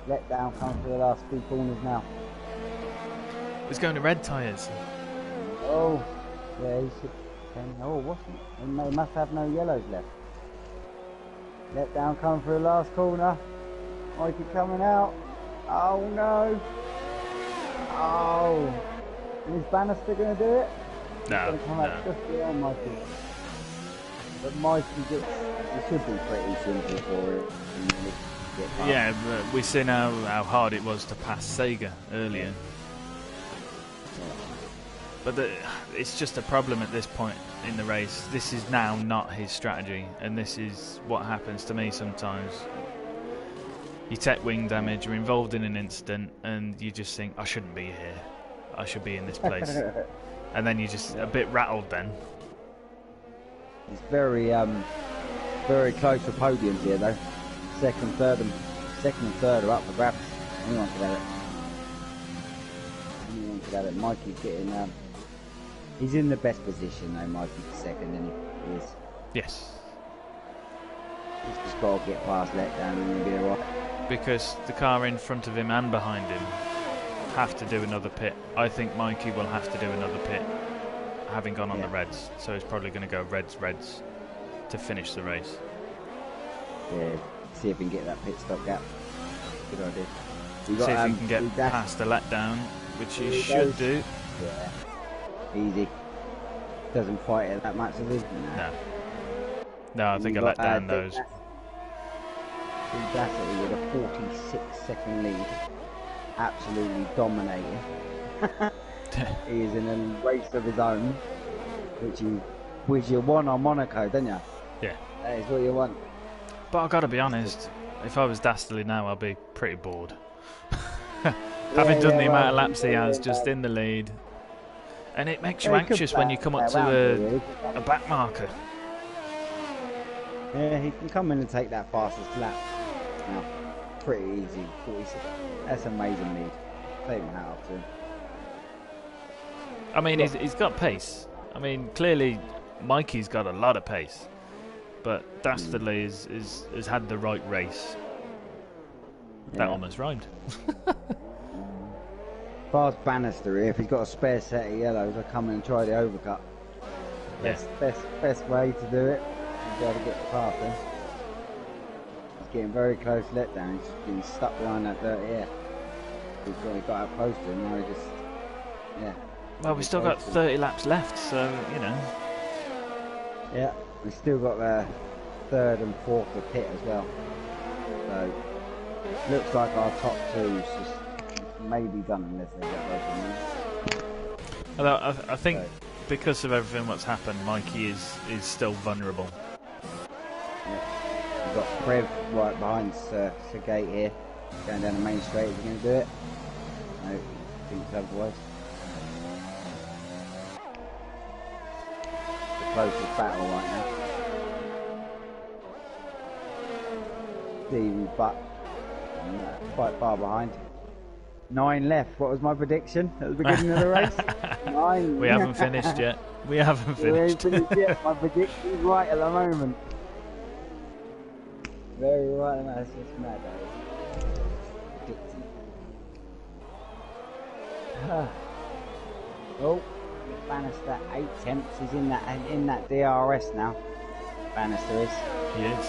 Let down comes for the last 3 corners now. He's going to red tyres. Oh, yeah, he should. Oh, what's it? He must have no yellows left. Let down coming for the last corner. Mikey coming out. Oh no. Oh. Is Bannister going to do it? No. Come out just beyond Mikey. But Mikey it should be pretty simple for it. Yeah, but we've seen how hard it was to pass Sega earlier. But it's just a problem at this point in the race. This is now not his strategy, and this is what happens to me sometimes. You take wing damage, you're involved in an incident, and you just think, I shouldn't be here. I should be in this place. And then you're just a bit rattled then. It's very close for podiums here though. Second and third are up for grabs. Anyone could have it. Mikey's getting he's in the best position though, Mikey's second, and he is. Yes. He's just got to get past letdown and he'll be alright. Because the car in front of him and behind him have to do another pit. I think Mikey will have to do another pit, having gone on the reds. So he's probably going to go reds to finish the race. Yeah, see if he can get that pit stop gap. Good idea. See if he can get past the letdown, which he should do. Yeah, easy. Doesn't fight it that much, does he? No, I think a letdown knows. Audacity with a 46-second lead, absolutely dominating. He is in a race of his own, which you want on Monaco, don't you? Yeah. That is what you want. But I've got to be honest, if I was Dastardly now, I'd be pretty bored. Having done the amount of laps he has, just in the lead. And it makes you anxious when you come up to a back marker. Yeah, he can come in and take that fastest lap. Now, pretty easy. 46. That's amazing lead. Take my hat off to him. I mean, he's got pace. I mean, clearly, Mikey's got a lot of pace. But Dastardly has had the right race. That almost rhymed. Fast Bannister here. If he's got a spare set of yellows, I'll come in and try the overcut. Best way to do it. He's got to get past him. He's getting very close letdown. He's getting stuck behind that dirty air. He's got out close to him. Now he just, Well, we've still got 30 laps left, so, you know. Yeah, we've still got the third and fourth to pit as well. So, looks like our top two's just maybe done unless they get broken. Although I think because of everything what's happened, Mikey is still vulnerable. Yeah. We've got Prev right behind Sir Gate here, going down the main straight. Is he going to do it? No, I think otherwise. The closest battle right now. Stevie Butt quite far behind. 9 left. What was my prediction at the beginning of the race? 9. We haven't finished yet. We haven't finished. Yet. My prediction's right at the moment. Very right, that's just mad. Oh, Bannister 8 tenths. He's in that DRS now. Bannister is. He is.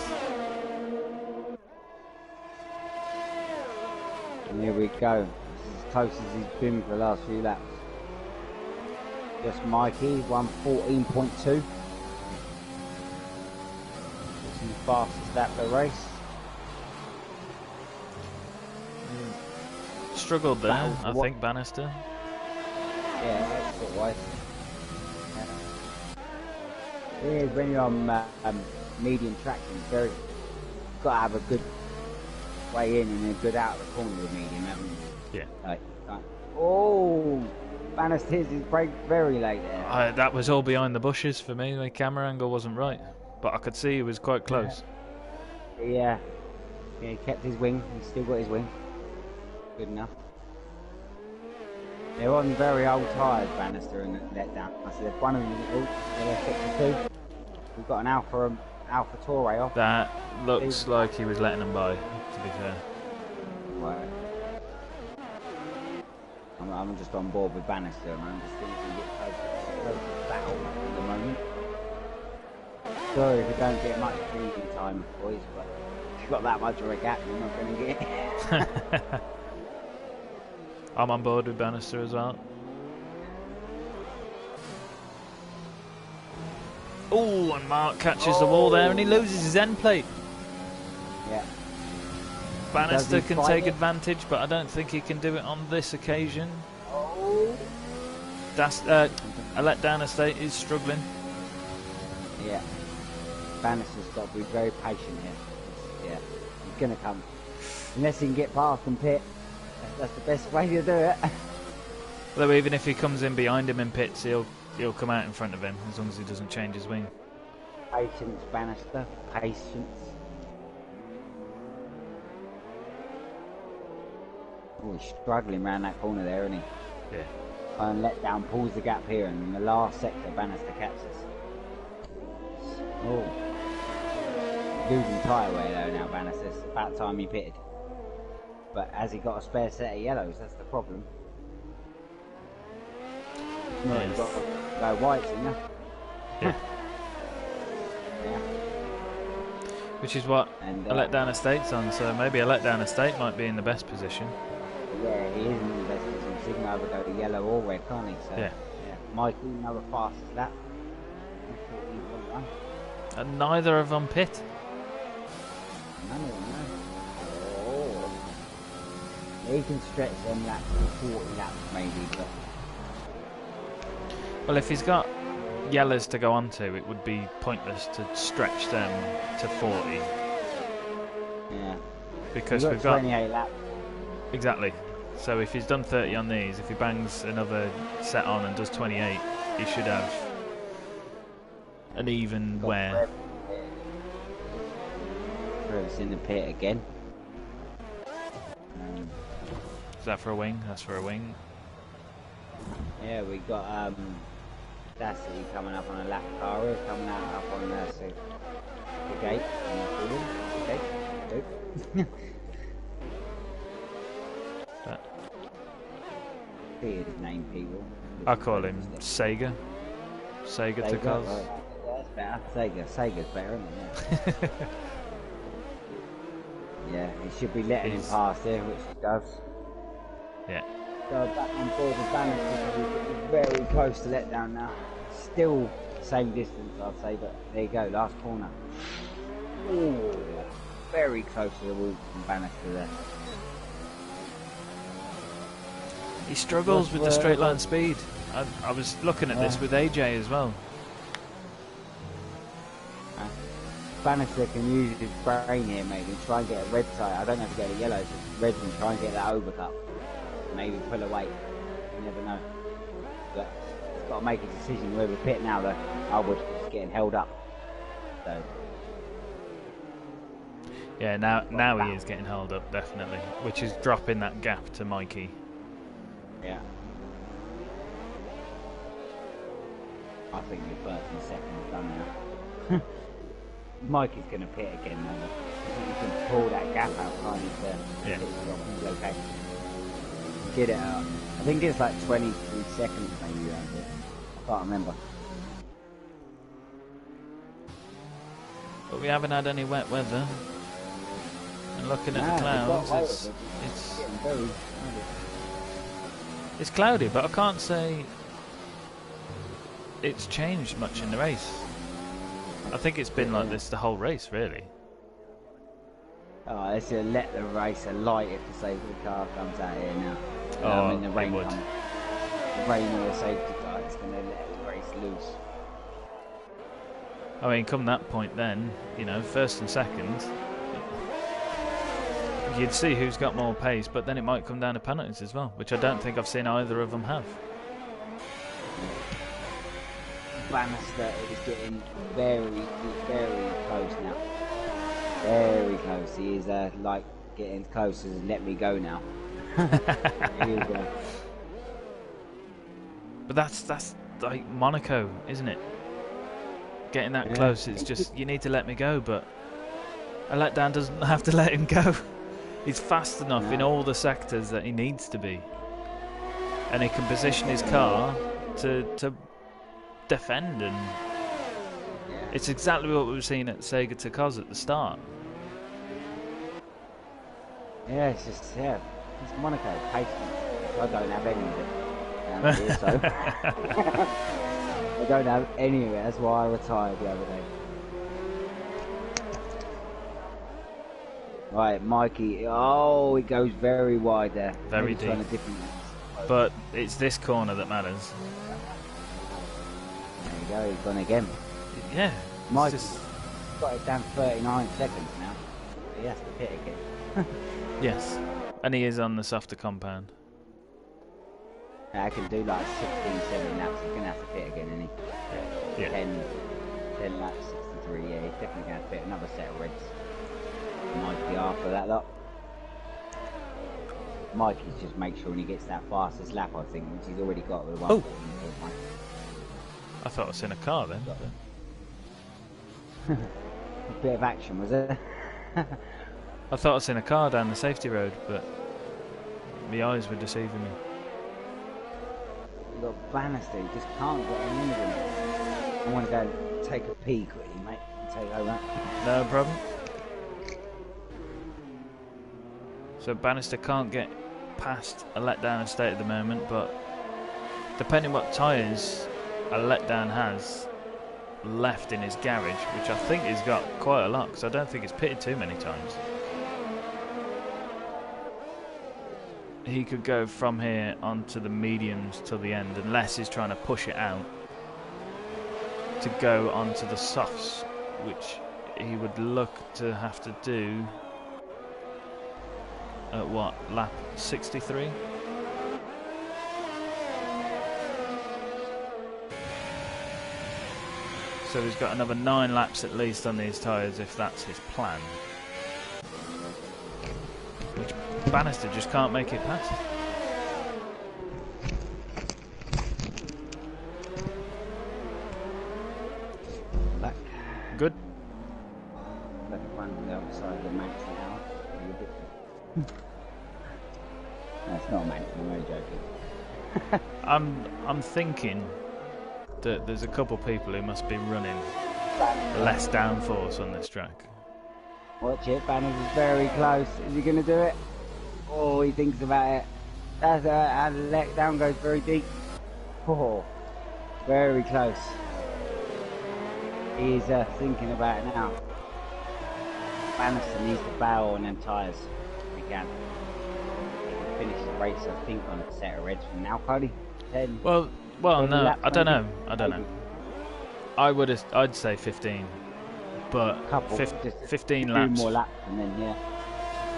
And here we go. This is as close as he's been for the last few laps. Just Mikey, 1:14.2. It's the fastest lap of the race. Struggled there, I think, Bannister. Yeah, exit-wise. Yeah. It is when you're on medium traction, you've got to have a good way in and a good out of the corner with medium, haven't you? Yeah. Oh, Bannister his brake very late there. That was all behind the bushes for me. My camera angle wasn't right, but I could see he was quite close. Yeah, he kept his wing. He's still got his wing. Good enough. They're on very old tyres, Bannister, and let down. I said one of them. They're 62. We've got an Alfa Torre off. That looks like he was letting them by, to be fair. Right. I'm just on board with Bannister, and I'm just thinking we get close to battle at the moment. Sorry if we don't get much breathing time, boys, but if you've got that much of a gap, you're not going to get it. I'm on board with Bannister as well. Oh, and Mark catches the wall there and he loses his end plate. Yeah. Bannister can take advantage, but I don't think he can do it on this occasion. Oh. That's a letdown estate is struggling. Yeah. Bannister's got to be very patient here. Yeah. He's going to come. Unless he can get past and pit. That's the best way to do it. Although even if he comes in behind him in pits, he'll come out in front of him as long as he doesn't change his wing. Patience, Bannister. Patience. Oh, he's struggling around that corner there, isn't he? Yeah. And let down, pulls the gap here, and in the last sector, Bannister catches. Oh. Losing tyre wear though now, Bannister. It's about time he pitted. But has he got a spare set of yellows? That's the problem. No, he's got to go whites, isn't he? Yeah. Yeah. Which is what And, a letdown estate's on, so maybe a letdown estate might be in the best position. Yeah, he is in the best position. He can either go to yellow or red, can't he? So, yeah. Mikey, another fastest lap. And neither of them pit. None of them, no. Oh. He can stretch them laps to 40 laps maybe, but... Well, if he's got yellows to go onto, it would be pointless to stretch them to 40. Yeah. Because we've got 28 laps. Exactly. So if he's done 30 on these, if he bangs another set on and does 28, he should have an even wear. Trevor's in the pit again. Is that for a wing? That's for a wing. Yeah, we got Dassey coming up on a lap car. We're coming out up on the gate. Okay. His name, people. I call him Sega. Sega to cause. Right. Yeah, that's better. Sega's better, isn't it? Yeah, he should be letting him pass here, which he does. Yeah. So back on board with Bannister, we're very close to letdown now. Still same distance, I'd say, but there you go, last corner. Ooh, very close to the wall from Bannister there. He struggles with the straight line speed. I was looking at this with AJ as well. Bannister can use his brain here maybe and try and get a red tyre. I don't have to get a yellow, just red and try and get that overcut. Maybe pull away. You never know. But he's got to make a decision whether pit now though. I would. He's getting held up. So. Yeah, now he is getting held up, definitely. Which is dropping that gap to Mikey. Yeah. I think the first and second is done now. Mikey's going to pit again though. I think you can pull that gap out, can't you? Yeah. Okay. get it out. I think it's like 23 seconds maybe around it. I can't remember. But we haven't had any wet weather. And looking at the clouds, it's cloudy, but I can't say it's changed much in the race. I think it's been like this the whole race, really. Oh, let's let the racer light if the safety car comes out here now. Oh, when the rain would. comes, the rain or the safety car, it's going to let the race loose. I mean, come that point then, you know, first and second, you'd see who's got more pace, but then it might come down to penalties as well, which I don't think I've seen either of them have. Bannister is getting very close now. Very close. He is like getting close as let me go now. Here you go. But that's like Monaco, isn't it? Getting that close, it's just, you need to let me go, but a letdown doesn't have to let him go. He's fast enough in all the sectors that he needs to be. And he can position his car to defend, and it's exactly what we were seeing at Sega Takoz at the start. Yeah, it's just, it's Monaco, patience. I don't have any of it down here, so. I don't have any of it, that's why I retired the other day. Right, Mikey, oh, it goes very wide there. Very deep. But it's this corner that matters. There you go, he's gone again. Yeah. Mikey's got it down 39 seconds now. He has to pit again. Yes, and he is on the softer compound. I can do like 16, 17 laps. He's going to have to pit again, isn't he? Yeah. 10 laps, 63. Yeah, he's definitely going to pit another set of reds. Mikey after that lot. Mikey's just make sure when he gets that fastest lap, I think, which he's already got with 1. I thought I was in a car then. A bit of action, was it? I thought I was in a car down the safety road, but my eyes were deceiving me. You've got Bannister, you just can't get any of him. I want to go take a pee quickly, mate, and take over. No problem. So Bannister can't get past a letdown state at the moment, but depending what tyres a letdown has left in his garage, which I think he's got quite a lot, because I don't think he's pitted too many times. He could go from here onto the mediums till the end, unless he's trying to push it out to go onto the softs, which he would look to have to do at what, lap 63? So he's got another 9 laps at least on these tyres if that's his plan. Which Bannister just can't make it past. Back. Good. Let me run on the other side of the max now. That's not a max, I'm only joking. I'm thinking that there's a couple people who must be running less downforce on this track. Watch it, Banners is very close. Is he going to do it? Oh, he thinks about it. That's how the letdown goes very deep. Oh, very close. He's thinking about it now. Bannister needs to barrel on them tyres if he can. He can finish the race, I think, on a set of reds from now, Cody. 10. Well, no, I don't know. I'd say 15, but 15 laps. More laps and then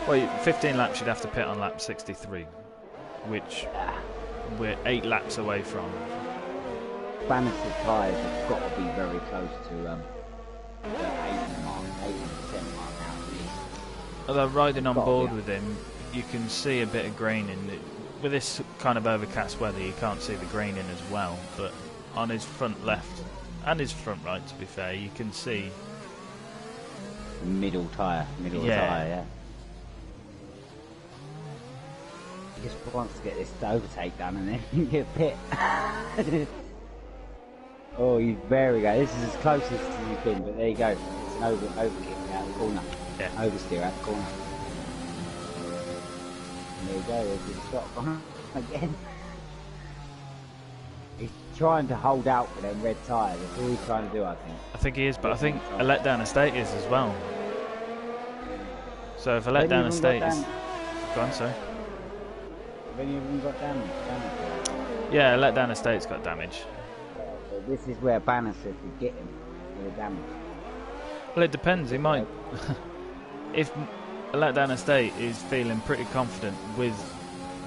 Well, 15 laps you'd have to pit on lap 63, which we're 8 laps away from. Bannister's tyres have got to be very close to the 80% mark now at least. Although riding on board with him, you can see a bit of graining. With this kind of overcast weather, you can't see the graining as well, but on his front left and his front right, to be fair, you can see middle tyre, yeah. He just wants to get this overtake done and then get pit. Oh, he's very good. This is as closest as he's been, but there you go. It's an overkick out of the corner. Yeah. Oversteer out the corner. And there you go. There's his shot on again. He's trying to hold out for them red tyres. That's all he's trying to do, I think. I think he is, but I think a letdown estate is as well. So if a letdown estate is... Go on, sorry. Have any of them got damage? Yeah, a letdown estate's got damage. So this is where Bannister could get him with the damage. Well, it depends. He might... If a letdown estate is feeling pretty confident with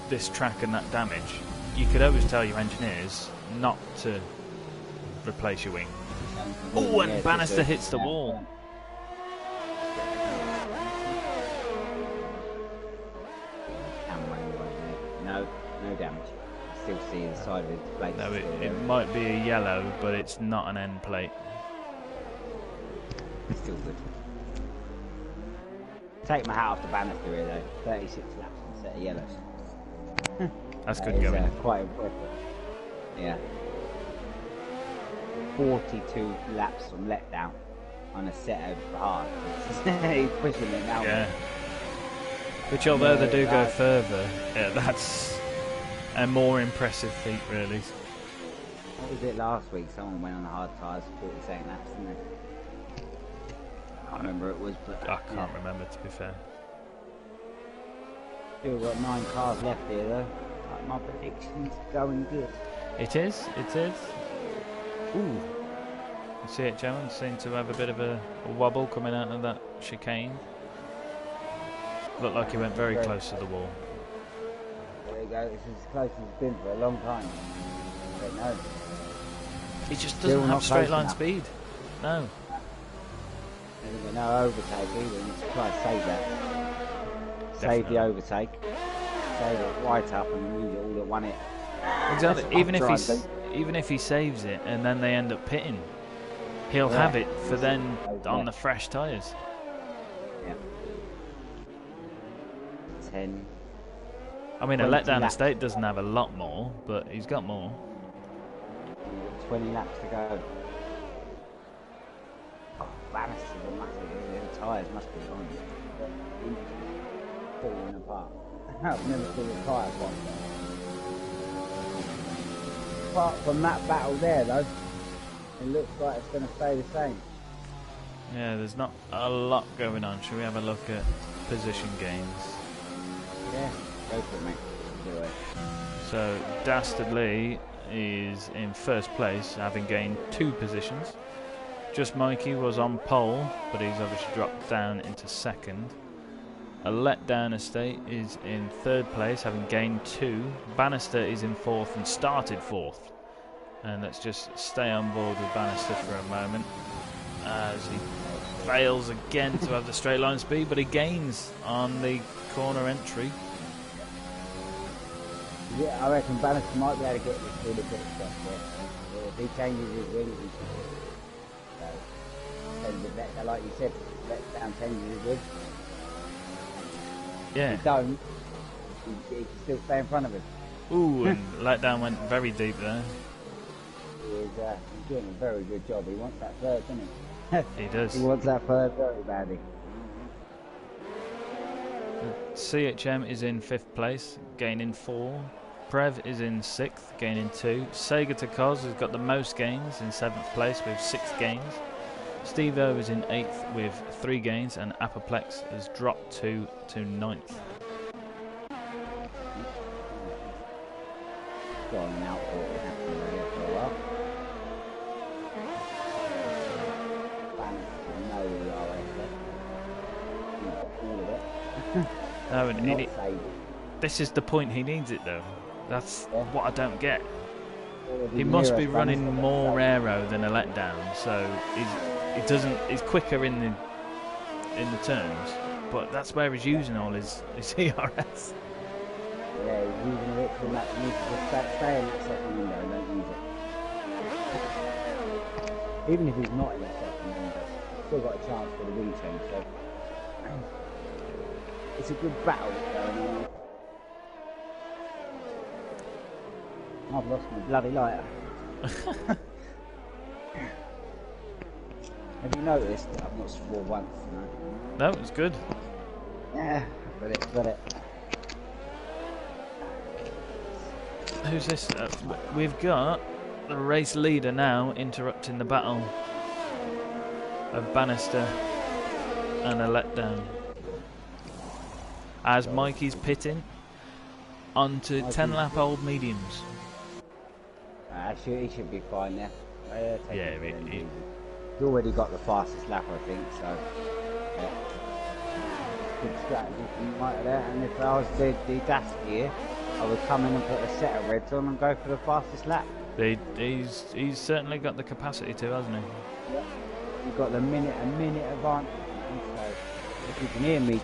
this track and that damage, you could always tell your engineers not to replace your wing. Oh, and Bannister hits the wall. No damage. Still see the side of the plate. No, it might be a yellow, but it's not an end plate. Still good. Take my hat off to Bannister here though. 36 laps on a set of yellows. That's good going. Quite impressive. Yeah. 42 laps on letdown on a set of hard. He's pushing it now. Yeah. Which, although they do go further, yeah, that's a more impressive feat, really. What was it last week? Someone went on the hard tyres for 42 laps, didn't they? I can't remember it was, but I can't remember, to be fair. Still got 9 cars left here, though. Like my prediction's going good. It is. It is. Ooh. CHM seemed to have a bit of a wobble coming out of that chicane. Looked like he went very close to the wall. There you go. This is as close as it's been for a long time. But no. He just doesn't have straight line speed. No. No overtake either. You need to try to save that. Save the overtake. Save it right up and use it all at one hit. Exactly. Even if he saves it and then they end up pitting, he'll have it for then on the fresh tyres. Yeah. 10. I mean, a letdown estate doesn't have a lot more, but he's got more. 20 laps to go. Oh, Bannister's a massive. The tyres must be on. Falling apart. I've never seen a tyre one. Apart from that battle there, though, it looks like it's going to stay the same. Yeah, there's not a lot going on. Should we have a look at position gains? Yeah, go for it, mate. Do it. So, Dastardly is in first place, having gained 2 positions. Just Mikey was on pole, but he's obviously dropped down into second. A letdown estate is in third place, having gained 2. Bannister is in fourth and started fourth. And let's just stay on board with Bannister for a moment as he fails again to have the straight line speed, but he gains on the corner entry. Yeah, I reckon Bannister might be able to get this through the bit of stuff there. If he changes his wings, he should. So, like you said, letdown changes his wings. Yeah. If he don't, he can still stay in front of him. Ooh, and letdown went very deep there. He's doing a very good job. He wants that third, doesn't he? He does. He wants that third very badly. CHM is in 5th place, gaining 4. Prev is in 6th, gaining 2. Sega Takoz has got the most gains in 7th place with 6 gains. Steve-O is in 8th with 3 gains, and Apoplex has dropped 2 to 9th. Got an output for a while. No, and this is the point he needs it though. That's what I don't get. He must be running more aero than a letdown, so he's quicker in the turns, but that's where he's using all his ERS. Yeah, he's using it from that. He needs to just stay in that second window and don't use it. Even if he's not in that second window, he's still got a chance for the wing change. So it's a good battle going on. I've lost my bloody lighter. Have you noticed that I've not swore once? No, it's good. Yeah, got it. Who's this? We've got the race leader now interrupting the battle of Bannister and a letdown. As Mikey's pitting onto 10-lap-old mediums. He should be fine there. Yeah, he's already got the fastest lap, I think, so yeah. Good strategy from Mike there. And if I was the Dast here, I would come in and put a set of reds on and go for the fastest lap. He's certainly got the capacity to, hasn't he? Yeah. You've got the minute advantage. So if you can hear me, I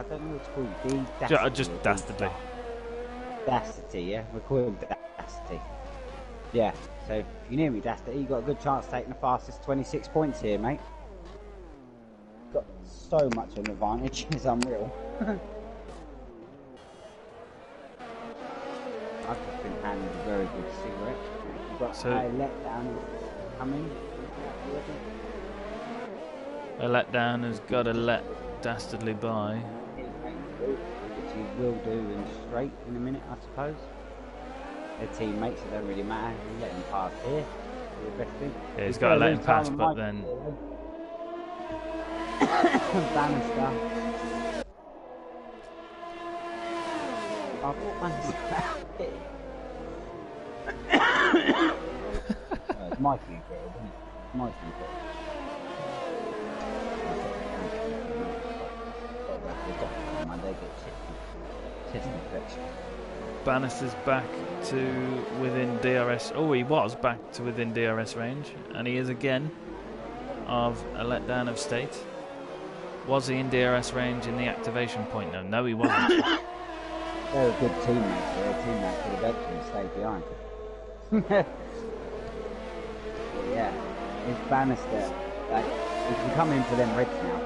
don't know what to call you. Just dastardly. Dastardly, yeah? We call him Dastardly. Yeah, so if you can hear me, Dastardly, you've got a good chance of taking the fastest 26 points here, mate. Got so much of an advantage, it's unreal. I've just been handed a very good cigarette. You've got a letdown coming. A letdown has got to let Dastardly by. Which he will do in straight in a minute, I suppose. Their teammates, it don't really matter. You let him pass here. The best thing. Yeah, he's got to let him pass, but then. Bannister. I thought Bannister. It's Mikey who got it, isn't it? Mikey who got it. Bannister's back to within DRS. Oh, he was back to within DRS range, and he is again of a letdown of state. Was he in DRS range in the activation point? No, he wasn't. They're a good teammate. They're a teammate for the veteran and stay behind. Yeah, it's Bannister. Like, he can come in for them reds now.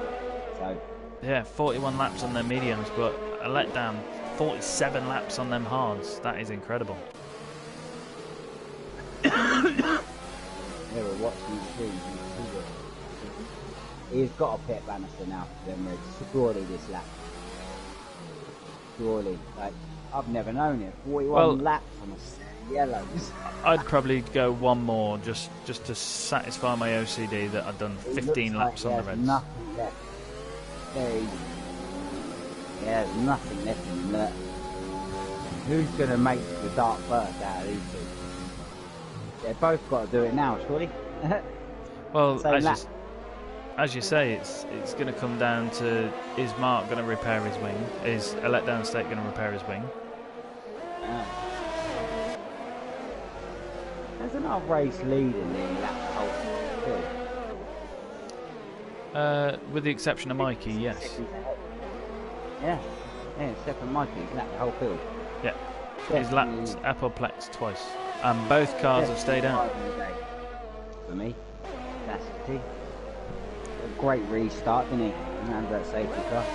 So. Yeah, 41 laps on their mediums, but a letdown. 47 laps on them hards. That is incredible. They were watching the screen. He's got a pit Bannister now for them reds. Surely this lap. Surely. Like, I've never known it. 41 laps on a set of yellows. I'd probably go one more just to satisfy my OCD that I've done 15 laps on the reds. Nothing left. Yeah, there's nothing left in that. Who's going to make the dark first out of these two? They've both got to do it now, surely. Well, as you say, it's going to come down to, is Mark going to repair his wing? Is a letdown state going to repair his wing? There's another race leading in that whole field. With the exception of Mikey, yes. Yeah, except for Mikey, he's lapped the whole field. Yeah, he's lapped Appleplex twice, and both cars have stayed out. For me, that's a great restart, didn't he? And that safety car.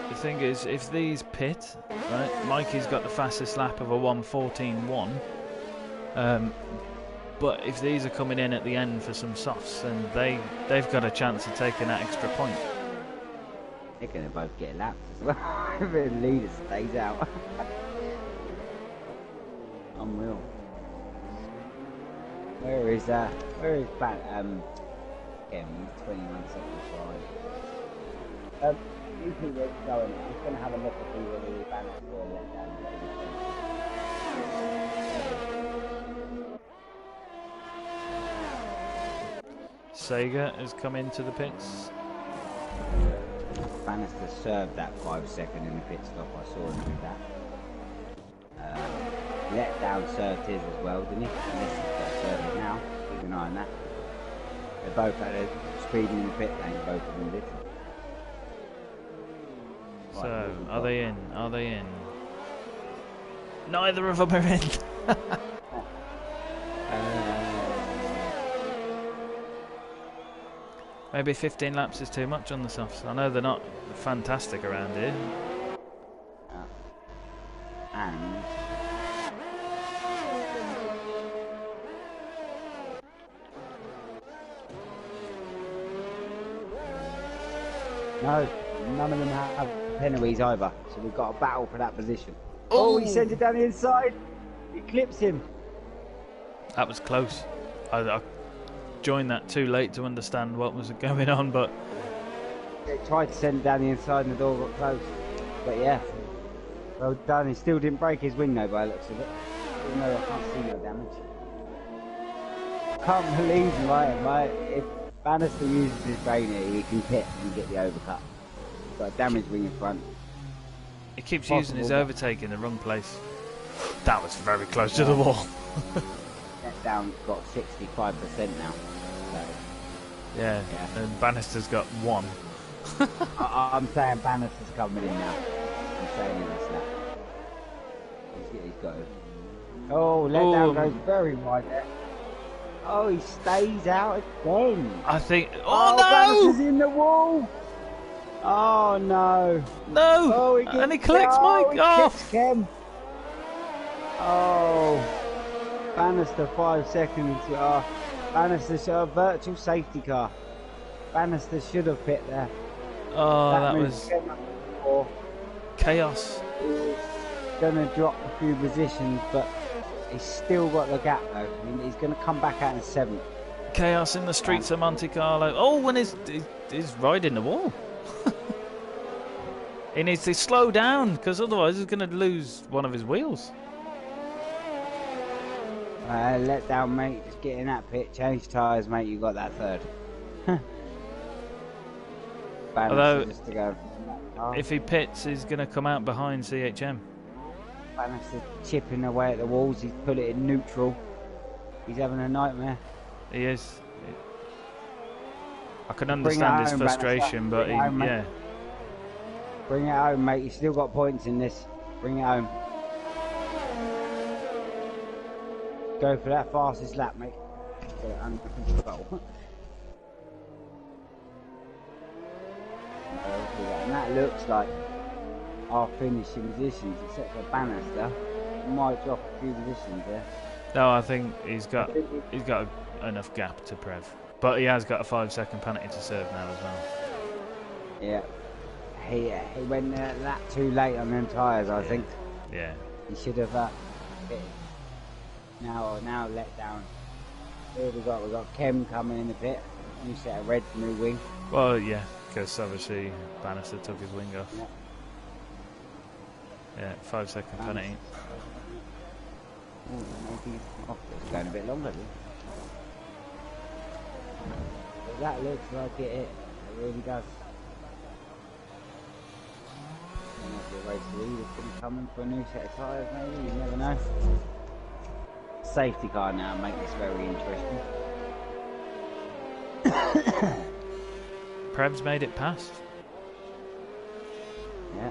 The thing is, if these pit, right, Mikey's got the fastest lap of a 1:14.1. But if these are coming in at the end for some softs, then they've got a chance of taking that extra point. They're going to both get laps as well. If the leader stays out. Unreal. Where is Ban? He's 21 seconds behind. You see where it's going. I'm just going to have a look at whether the Ban is going to let down. Sega has come into the pits. Bannister served that 5 second in the pit stop. I saw him do that. Let down served his as well, didn't he? Unless he's got served now. Keep an eye on that. They both had a speed in the pit lane, both of them did. So, are they in? Are they in? Neither of them are in. Maybe 15 laps is too much on the softs. I know they're not fantastic around here. And No, none of them have penalties either. So we've got a battle for that position. Oh, he sends it down the inside. He clips him. That was close. I joined that too late to understand what was going on, but They tried to send it down the inside and the door got closed. But yeah, well done. He still didn't break his wing though by the looks of it. Even though I can't see no damage. Can't believe right, if Bannister uses his brain here, he can pit and get the overcut. He's got a damaged wing in front. he keeps using his overtake in the wrong place. That was very close to the wall. That down got 65% now. So, yeah, and Bannister's got 1. I'm saying Bannister's coming in now. I'm saying in this lap. He's got it. Oh, letdown goes very wide there. Oh, he stays out again. I think. Oh, no! Bannister's in the wall. Oh no. No! Oh, And he collects Mike off. Oh, Bannister 5 seconds. Bannister should have virtual safety car. Bannister should have pit there. Oh, that was chaos. He's gonna drop a few positions, but he's still got the gap though. I mean, he's gonna come back out in 7th. Chaos in the streets of Monte Carlo. Oh, and he's riding the wall. He needs to slow down because otherwise he's going to lose one of his wheels. Let down, mate. Just get in that pit, change tyres, mate. You got that 3rd. Although, just to go. if he pits, he's going to come out behind CHM. Bannister chipping away at the walls. He's put it in neutral. He's having a nightmare. He is. I can understand his frustration, but yeah. Bring it home, mate. You still got points in this. Bring it home. Go for that fastest lap, mate. Get it under control. And that looks like our finishing positions, except for Bannister. Might drop a few positions there. No, I think he's got enough gap to Prev, but he has got a 5-second penalty to serve now as well. Yeah. He went that too late on them tyres, I think. Yeah. He should have now let down. Here we got Kem coming in the pit. New set of reds, new wing. Well, yeah, because obviously Bannister took his wing off. Yeah, 5-second penalty. Oh, maybe it's going a bit longer. But that looks like it really does. The race lead is going to come in for a new set of tyres, maybe, you never know. Safety car now make this very interesting. Prev's made it past. Yeah,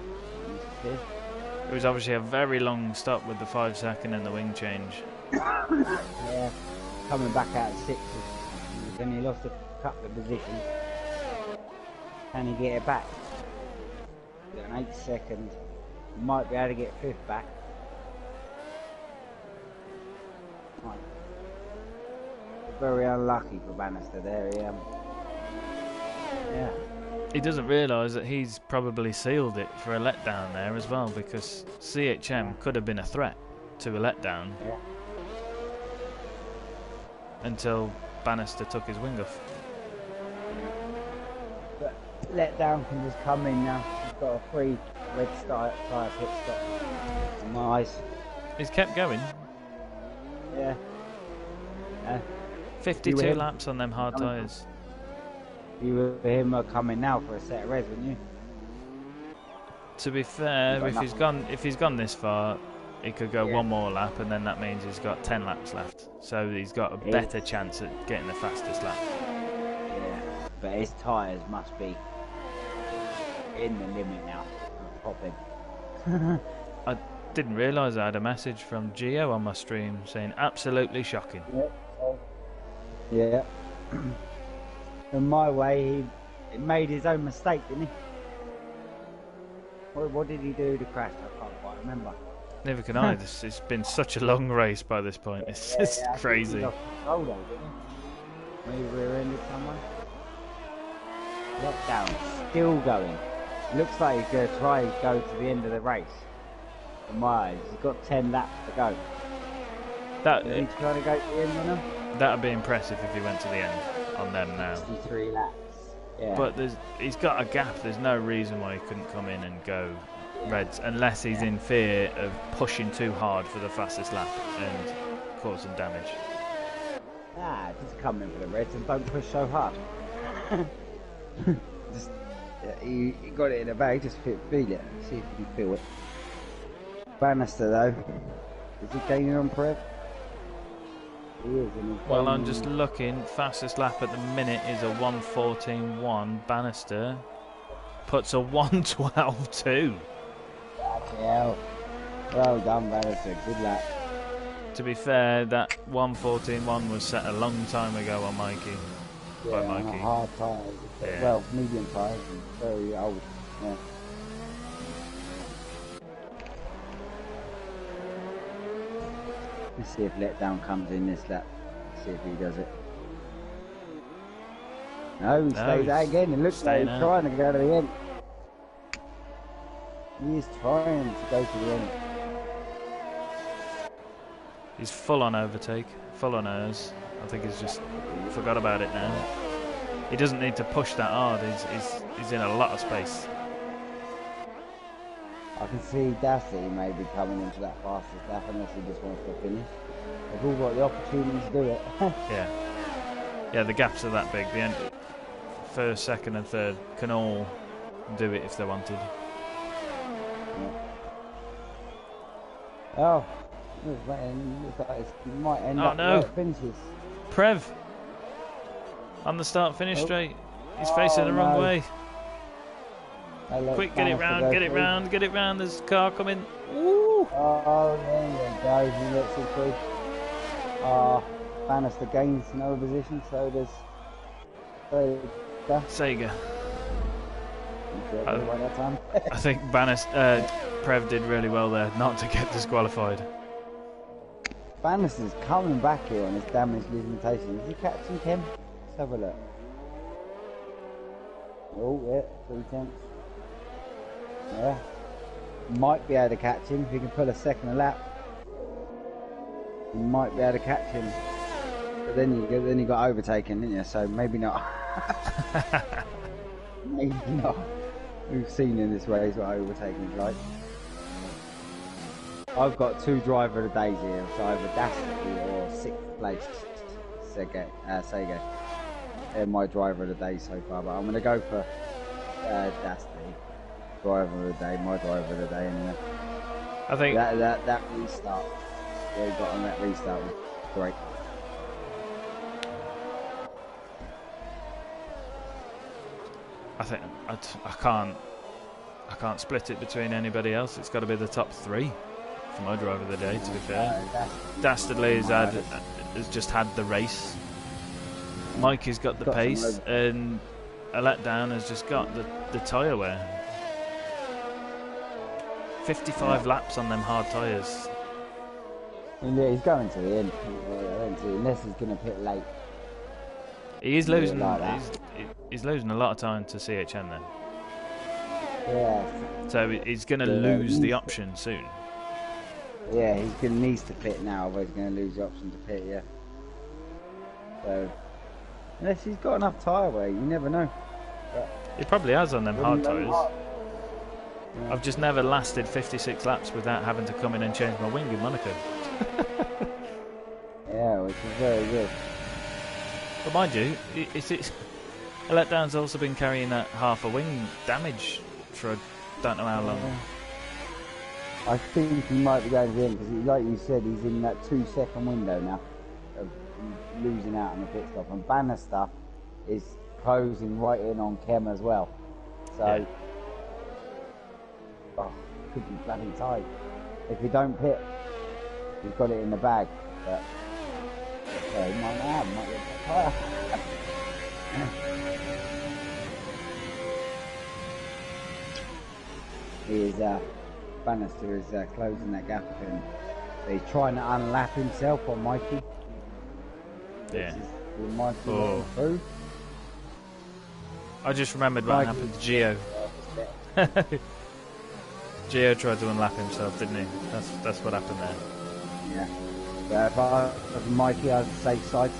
it was obviously a very long stop with the 5-second and the wing change. Yeah, coming back out at 6, then he lost a couple of positions. Can he get it back? Got an 8 second. Might be able to get 5th back. Right. Very unlucky for Bannister there. Yeah. He doesn't realise that he's probably sealed it for a letdown there as well, because CHM could have been a threat to a letdown until Bannister took his wing off. But letdown can just come in now. He's got a free red tyre pit stop on my eyes. He's kept going. Yeah. 52 laps on them hard tyres. You were him coming now for a set of reds, wouldn't you? To be fair, if he's gone this far, he could go one more lap, and then that means he's got 10 laps left. So he's got a better chance at getting the fastest lap. Yeah, but his tyres must be in the limit now. Popping. I didn't realise I had a message from Gio on my stream saying absolutely shocking. Yeah. In my way, he made his own mistake, didn't he? What did he do to crash? I can't quite remember. Neither can I. It's been such a long race by this point. It's just crazy. Maybe rear-ended someone. let down, still going. Looks like he's going to try and go to the end of the race. In my eyes, he's got 10 laps to go. Is he trying to go to the end on them? That would be impressive if he went to the end on them now. 63 laps. Yeah. But he's got a gap. There's no reason why he couldn't come in and go Reds, unless he's in fear of pushing too hard for the fastest lap and causing damage. Nah, just come in for the Reds and don't push so hard. Just, you got it in a bag, just feel it. See if you can feel it. Bannister though, is he gaining on Prev? He is. Well, I'm just looking. Fastest lap at the minute is a 1:14.1. Bannister puts a 1:12.2. Hell. Well done, Bannister. Good lap. To be fair, that 1:14.1 was set a long time ago on Mikey. Yeah, by Mikey. Hard tyres. Yeah. Well, medium tyres and very old. Yeah. Let's see if letdown comes in this lap. Let's see if he does it. No, he stays out again. It looks like he's trying to go to the end. He is trying to go to the end. He's full on overtake, full on hers. I think he's just forgot about it now. He doesn't need to push that hard. He's in a lot of space. I can see Dastty maybe coming into that fastest lap unless he just wants to finish. They've all got the opportunity to do it. Yeah, the gaps are that big. The end, first, second and third can all do it if they wanted. Yeah. Oh, looks like it might end up where it finishes. Prev on the start-finish straight. He's facing the wrong way. Quick, get it round, get it round, get it round. There's a car coming. Woo! Oh, there you go. He lets it through. Bannister gains another position, so there's Sega. That time. I think Prev did really well there not to get disqualified. Bannister's coming back here on his damage limitation. Is he catching Kim? Let's have a look. Oh, yeah, 3/10. Yeah. Might be able to catch him if he can pull a second a lap. You might be able to catch him, but then you got overtaken, didn't you? So maybe not. Maybe not. We've seen in this race what overtaking is like. I've got 2 driver of the days here, so either Dastty or 6th place Sega. They're my driver of the day so far, but I'm going to go for Dastty. Driver of the day, my driver of the day, anyway. I think that restart. They got on that restart was great. I think I can't split it between anybody else. It's got to be the top 3 for my driver of the day. To be fair, Dastardly has just had the race. Mikey's got the pace, and a letdown has just got the tyre wear. 55 laps on them hard tyres. Yeah, he's going to the end. Unless he's going to pit late. He is losing. He's losing a lot of time to CHN then. Yeah. So he's going to lose the option soon. Yeah, he needs to pit now, otherwise he's going to lose the option to pit. Yeah. So unless he's got enough tyre wear, you never know. But he probably has on them hard tyres. Yeah. I've just never lasted 56 laps without having to come in and change my wing in Monaco. Yeah, which is very good. But mind you, a letdown's also been carrying that half a wing damage for don't know how long. I think he might be going to the end because, like you said, he's in that 2-second window now of losing out on the pit stop, and Bannister is closing right in on Kem as well. So, could be bloody tight. If you don't pit, you've got it in the bag. But he might not have, might get a tyre. Bannister is closing that gap with him. So he's trying to unlap himself on Mikey. Yeah. Mikey through. I just remembered what happened to Gio. Gio tried to unlap himself, didn't he? That's what happened there. Yeah. If I was Mikey, I was the safe side.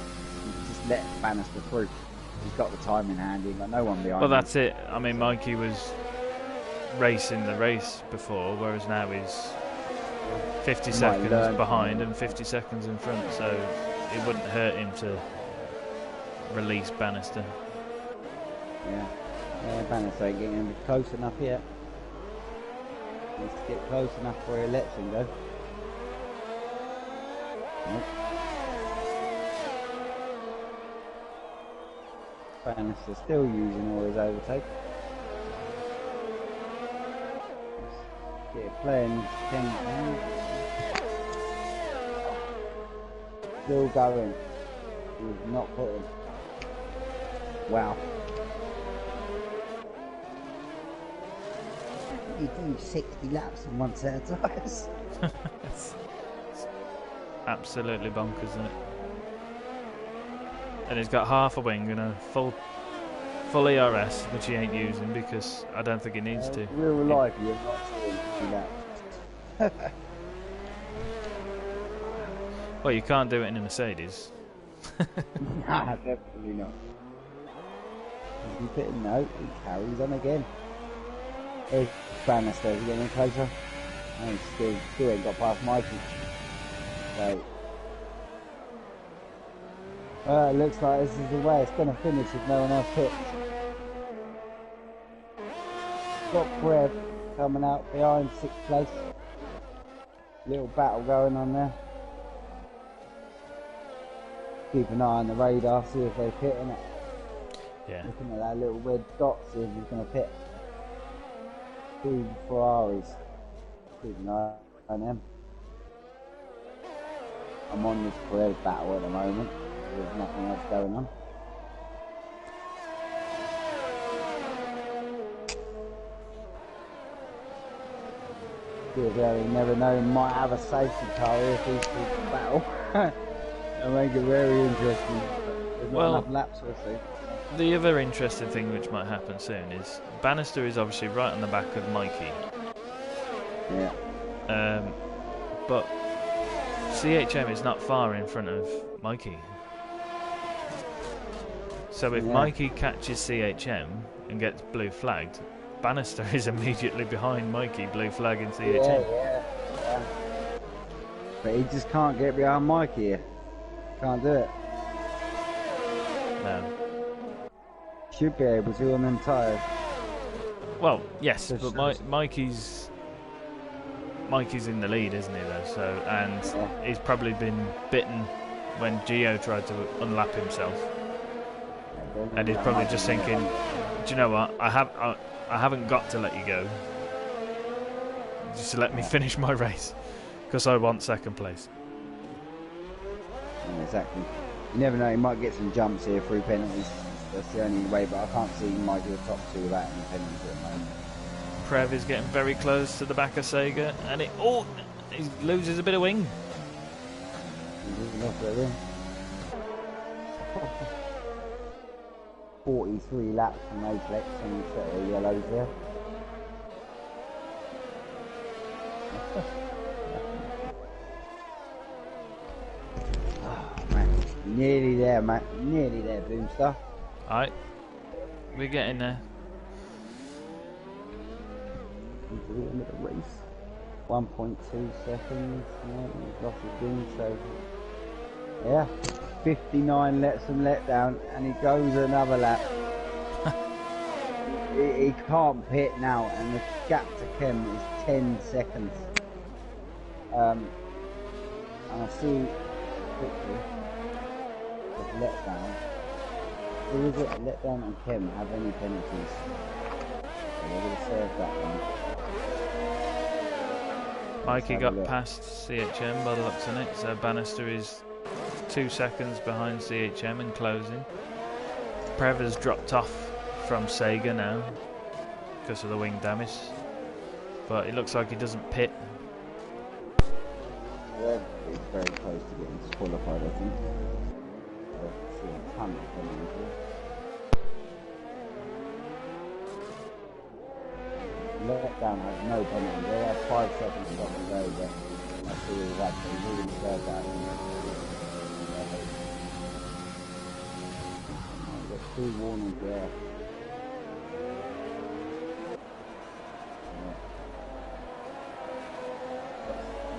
Just let Bannister through. He's got the time in hand. He's got no one behind him. Well, that's it. I mean, Mikey was racing the race before, whereas now he's 50 seconds behind and 50 seconds in front, so it wouldn't hurt him to release Bannister. Yeah, Bannister ain't getting close enough yet. Needs to get close enough where he lets him go. Nope. Bannister still using all his overtake. Get it playing 10 now. Still going. He's not putting. Wow. You do 60 laps in one set of tyres. It's absolutely bonkers, isn't it? And he's got half a wing and a full ERS, which he ain't using because I don't think he needs to. Real life, you're not seeing 50 laps. Well, you can't do it in a Mercedes. Nah, definitely not. He's pitting no, he carries on again. There's Bannister, he's getting closer. And he's still ain't got past Mikey. So, it looks like this is the way it's going to finish if no one else hits. Got Prev coming out behind 6th place. Little battle going on there. Keep an eye on the radar, see if they're pitting it. Yeah. Looking at that little red dot, see if he's going to pit. 2 Ferraris. Keep an eye on them. I'm on this Perez battle at the moment. There's nothing else going on. You never know, he might have a safety car if he's in battle. It'll make it very interesting. There's not enough laps, we'll see. The other interesting thing which might happen soon is Bannister is obviously right on the back of Mikey. Yeah. But CHM is not far in front of Mikey. So if Mikey catches CHM and gets blue flagged, Bannister is immediately behind Mikey, blue flag in CHM. Yeah. But he just can't get behind Mikey here. Can't do it. No. Should be able to on them tyres. Well, yes, but Mikey's in the lead, isn't he, though? So, and he's probably been bitten when Gio tried to unlap himself. And he's probably just thinking, do you know what? I haven't got to let you go. Just to let me finish my race, because I want 2nd place. Yeah, exactly. You never know. He might get some jumps here through penalties. That's the only way. But I can't see he might do a top 2 without any penalties at the moment. Prev is getting very close to the back of Sega, and he loses a bit of wing. He's losing off that wing. 43 laps from those flex and set of yellows there. Oh, man. Nearly there, mate. Nearly there, Boomstar. Alright. We're getting there. Into the end of the race. 1.2 seconds. Yeah, he's lost his wing, so yeah. 59 lets him let down, and he goes another lap. he can't pit now, and the gap to Kem is 10 seconds. And I see quickly the letdown. Who is it? Letdown and Kem have any penalties? So they're going to serve that one. Mikey got past CHM by the looks of it, so Bannister is 2 seconds behind CHM and closing. Prev has dropped off from Sega now because of the wing damage, but it looks like he doesn't pit. Yeah, he's very close to getting disqualified, I think. See a ton of penalties. let down has no penalty. They have 5 seconds left to go, but that's all he had, so he really deserved that. I've got 2 warnings there.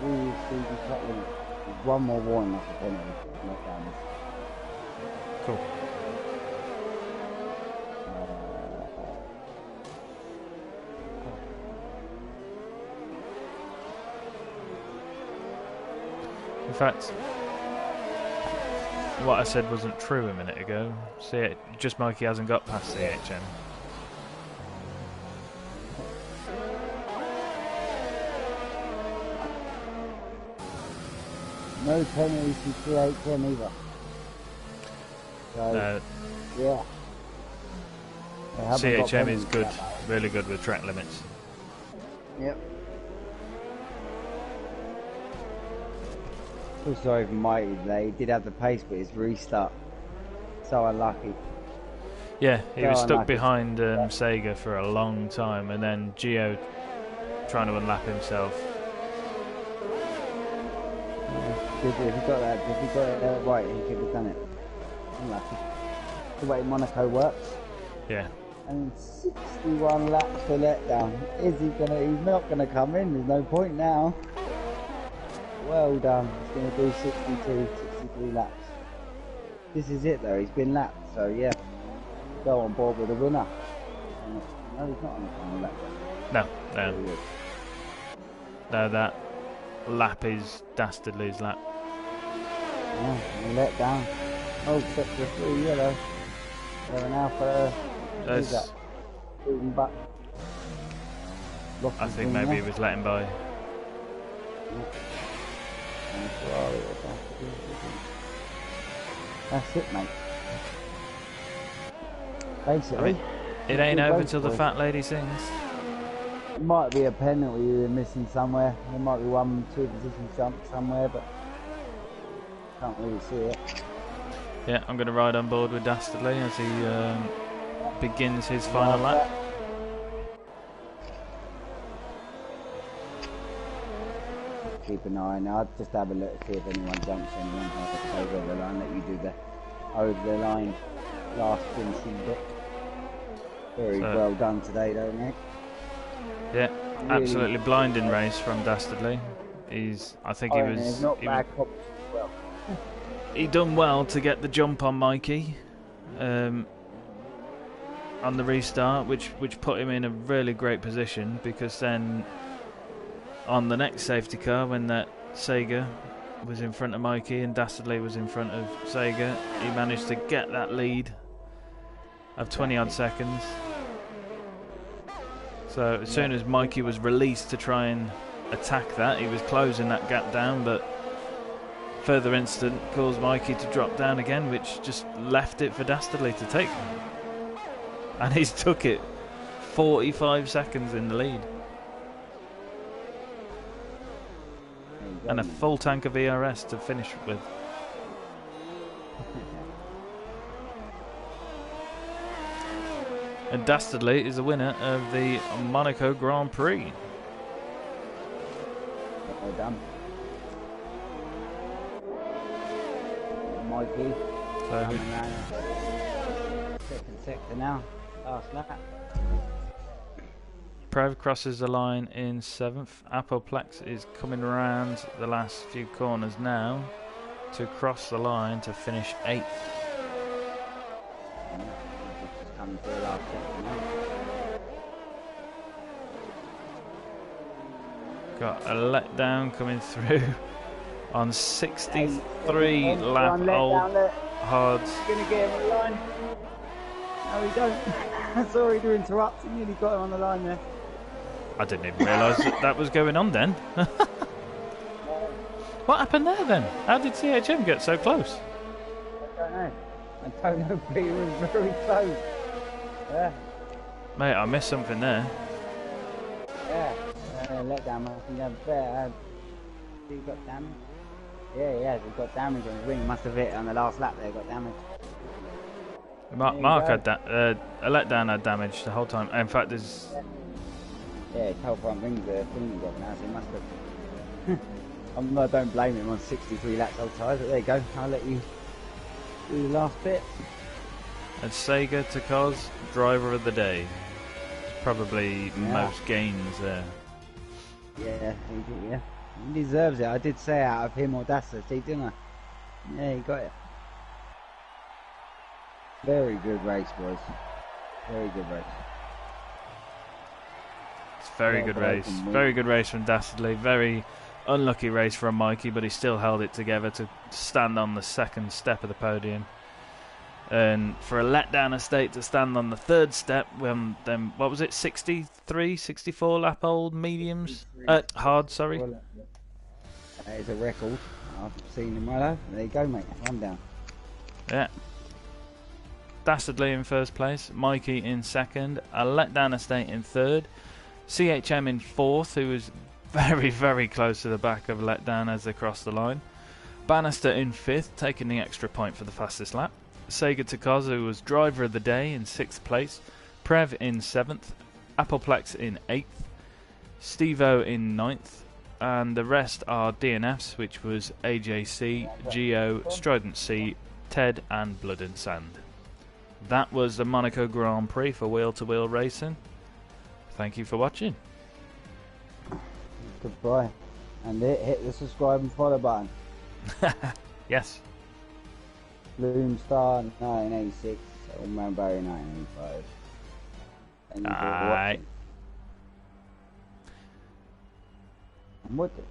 Really speedy cut limit. There's 1 more warning off the penalty. Let down this. Cool. In fact, what I said wasn't true a minute ago. See, just Mikey hasn't got past CHM. No penalties from CHM either. So, No. yeah. CHM is good, really good with track limits. Yep. Feel sorry for Mighty today. He did have the pace, but his restart. So unlucky. Yeah, he So was stuck unlucky. behind Sega for a long time, and then Gio trying to unlap himself. If he got that right, he could have done it. Unlucky. The way Monaco works. Yeah. And 61 laps for letdown. Is he gonna? He's not gonna come in. There's no point now. Well done. He's gonna do 63 laps. This is it though. He's been lapped, so yeah. Go on board with the winner. No, he's not on the final lap. No. No, that lap is Dastardly's lap. Yeah, and let down. Oh, sector 3 yellow. They're now for who's that? Shooting back. I think maybe he was letting by. That's it, mate. Basically, I mean, it ain't over till the fat lady sings. It might be a penalty you're missing somewhere. There might be 1-2 position jump somewhere, but can't really see it. Yeah, I'm going to ride on board with Dastardly as he begins his final lap. Keep an eye now. I'll just have a look, see if anyone jumps anyone over the line. Let you do the over the line last finishing bit. Very well done today, though, Nick. Yeah, really absolutely blinding race from Dastardly. I think he was. Not bad cop as well. He done well to get the jump on Mikey on the restart, which put him in a really great position, because then on the next safety car, when that Sega was in front of Mikey and Dastardly was in front of Sega, he managed to get that lead of 20 odd seconds. So as soon as Mikey was released to try and attack that, he was closing that gap down, but further incident caused Mikey to drop down again, which just left it for Dastardly to take. And he's took it 45 seconds in the lead. And a full tank of ERS to finish with. And Dastardly is the winner of the Monaco Grand Prix. Well done. Mikey. Coming around second sector now. Last lap. Prev crosses the line in 7th. Apoplex is coming around the last few corners now to cross the line to finish 8th. Coming to the last sector now. Got a letdown coming through on 63 lap old hards. Gonna get him on the line. No, we don't. Sorry to interrupt. You nearly got him on the line there. I didn't even realise that was going on then. What happened there then? How did CHM get so close? I don't know, but he was very close. Yeah. Mate, I missed something there. Yeah. Let down. I think that's better. He got damage. Yeah, he got damage on his wing. Must have hit on the last lap there, got damage. Mark had a letdown had damage the whole time. In fact, there's Yeah, tail front rings are thingy off now, so he must have. I don't blame him on 63 laps old tyres, but there you go. I'll let you do the last bit. And Sega to Cos, driver of the day. Probably most gains there. Yeah, he deserves it. I did say out of him or Audacity, didn't I? Yeah, he got it. Very good race, boys. Very good race. It's very good race. Very good race from Dastardly. Very unlucky race from Mikey, but he still held it together to stand on the second step of the podium. And for a letdown estate to stand on the third step, when then what was it, 63, 64 lap old mediums? Hard, sorry. That is a record. I've seen in my life. There you go, mate. One down. Yeah. Dastardly in first place, Mikey in second, a letdown estate in third, CHM in fourth, who was very, very close to the back of letdown as they crossed the line. Bannister in fifth, taking the extra point for the fastest lap. Sega Takazu was driver of the day in 6th place, Prev in 7th, Appleplex in 8th, Stevo in 9th, and the rest are DNFs, which was AJC, Geo, Strident C, Ted and Blood and Sand. That was the Monaco Grand Prix for wheel-to-wheel racing. Thank you for watching. Goodbye. And hit the subscribe and follow button. Yes. Bloomstar 1986, Old Barry 1985. And you Aye. watching. And what the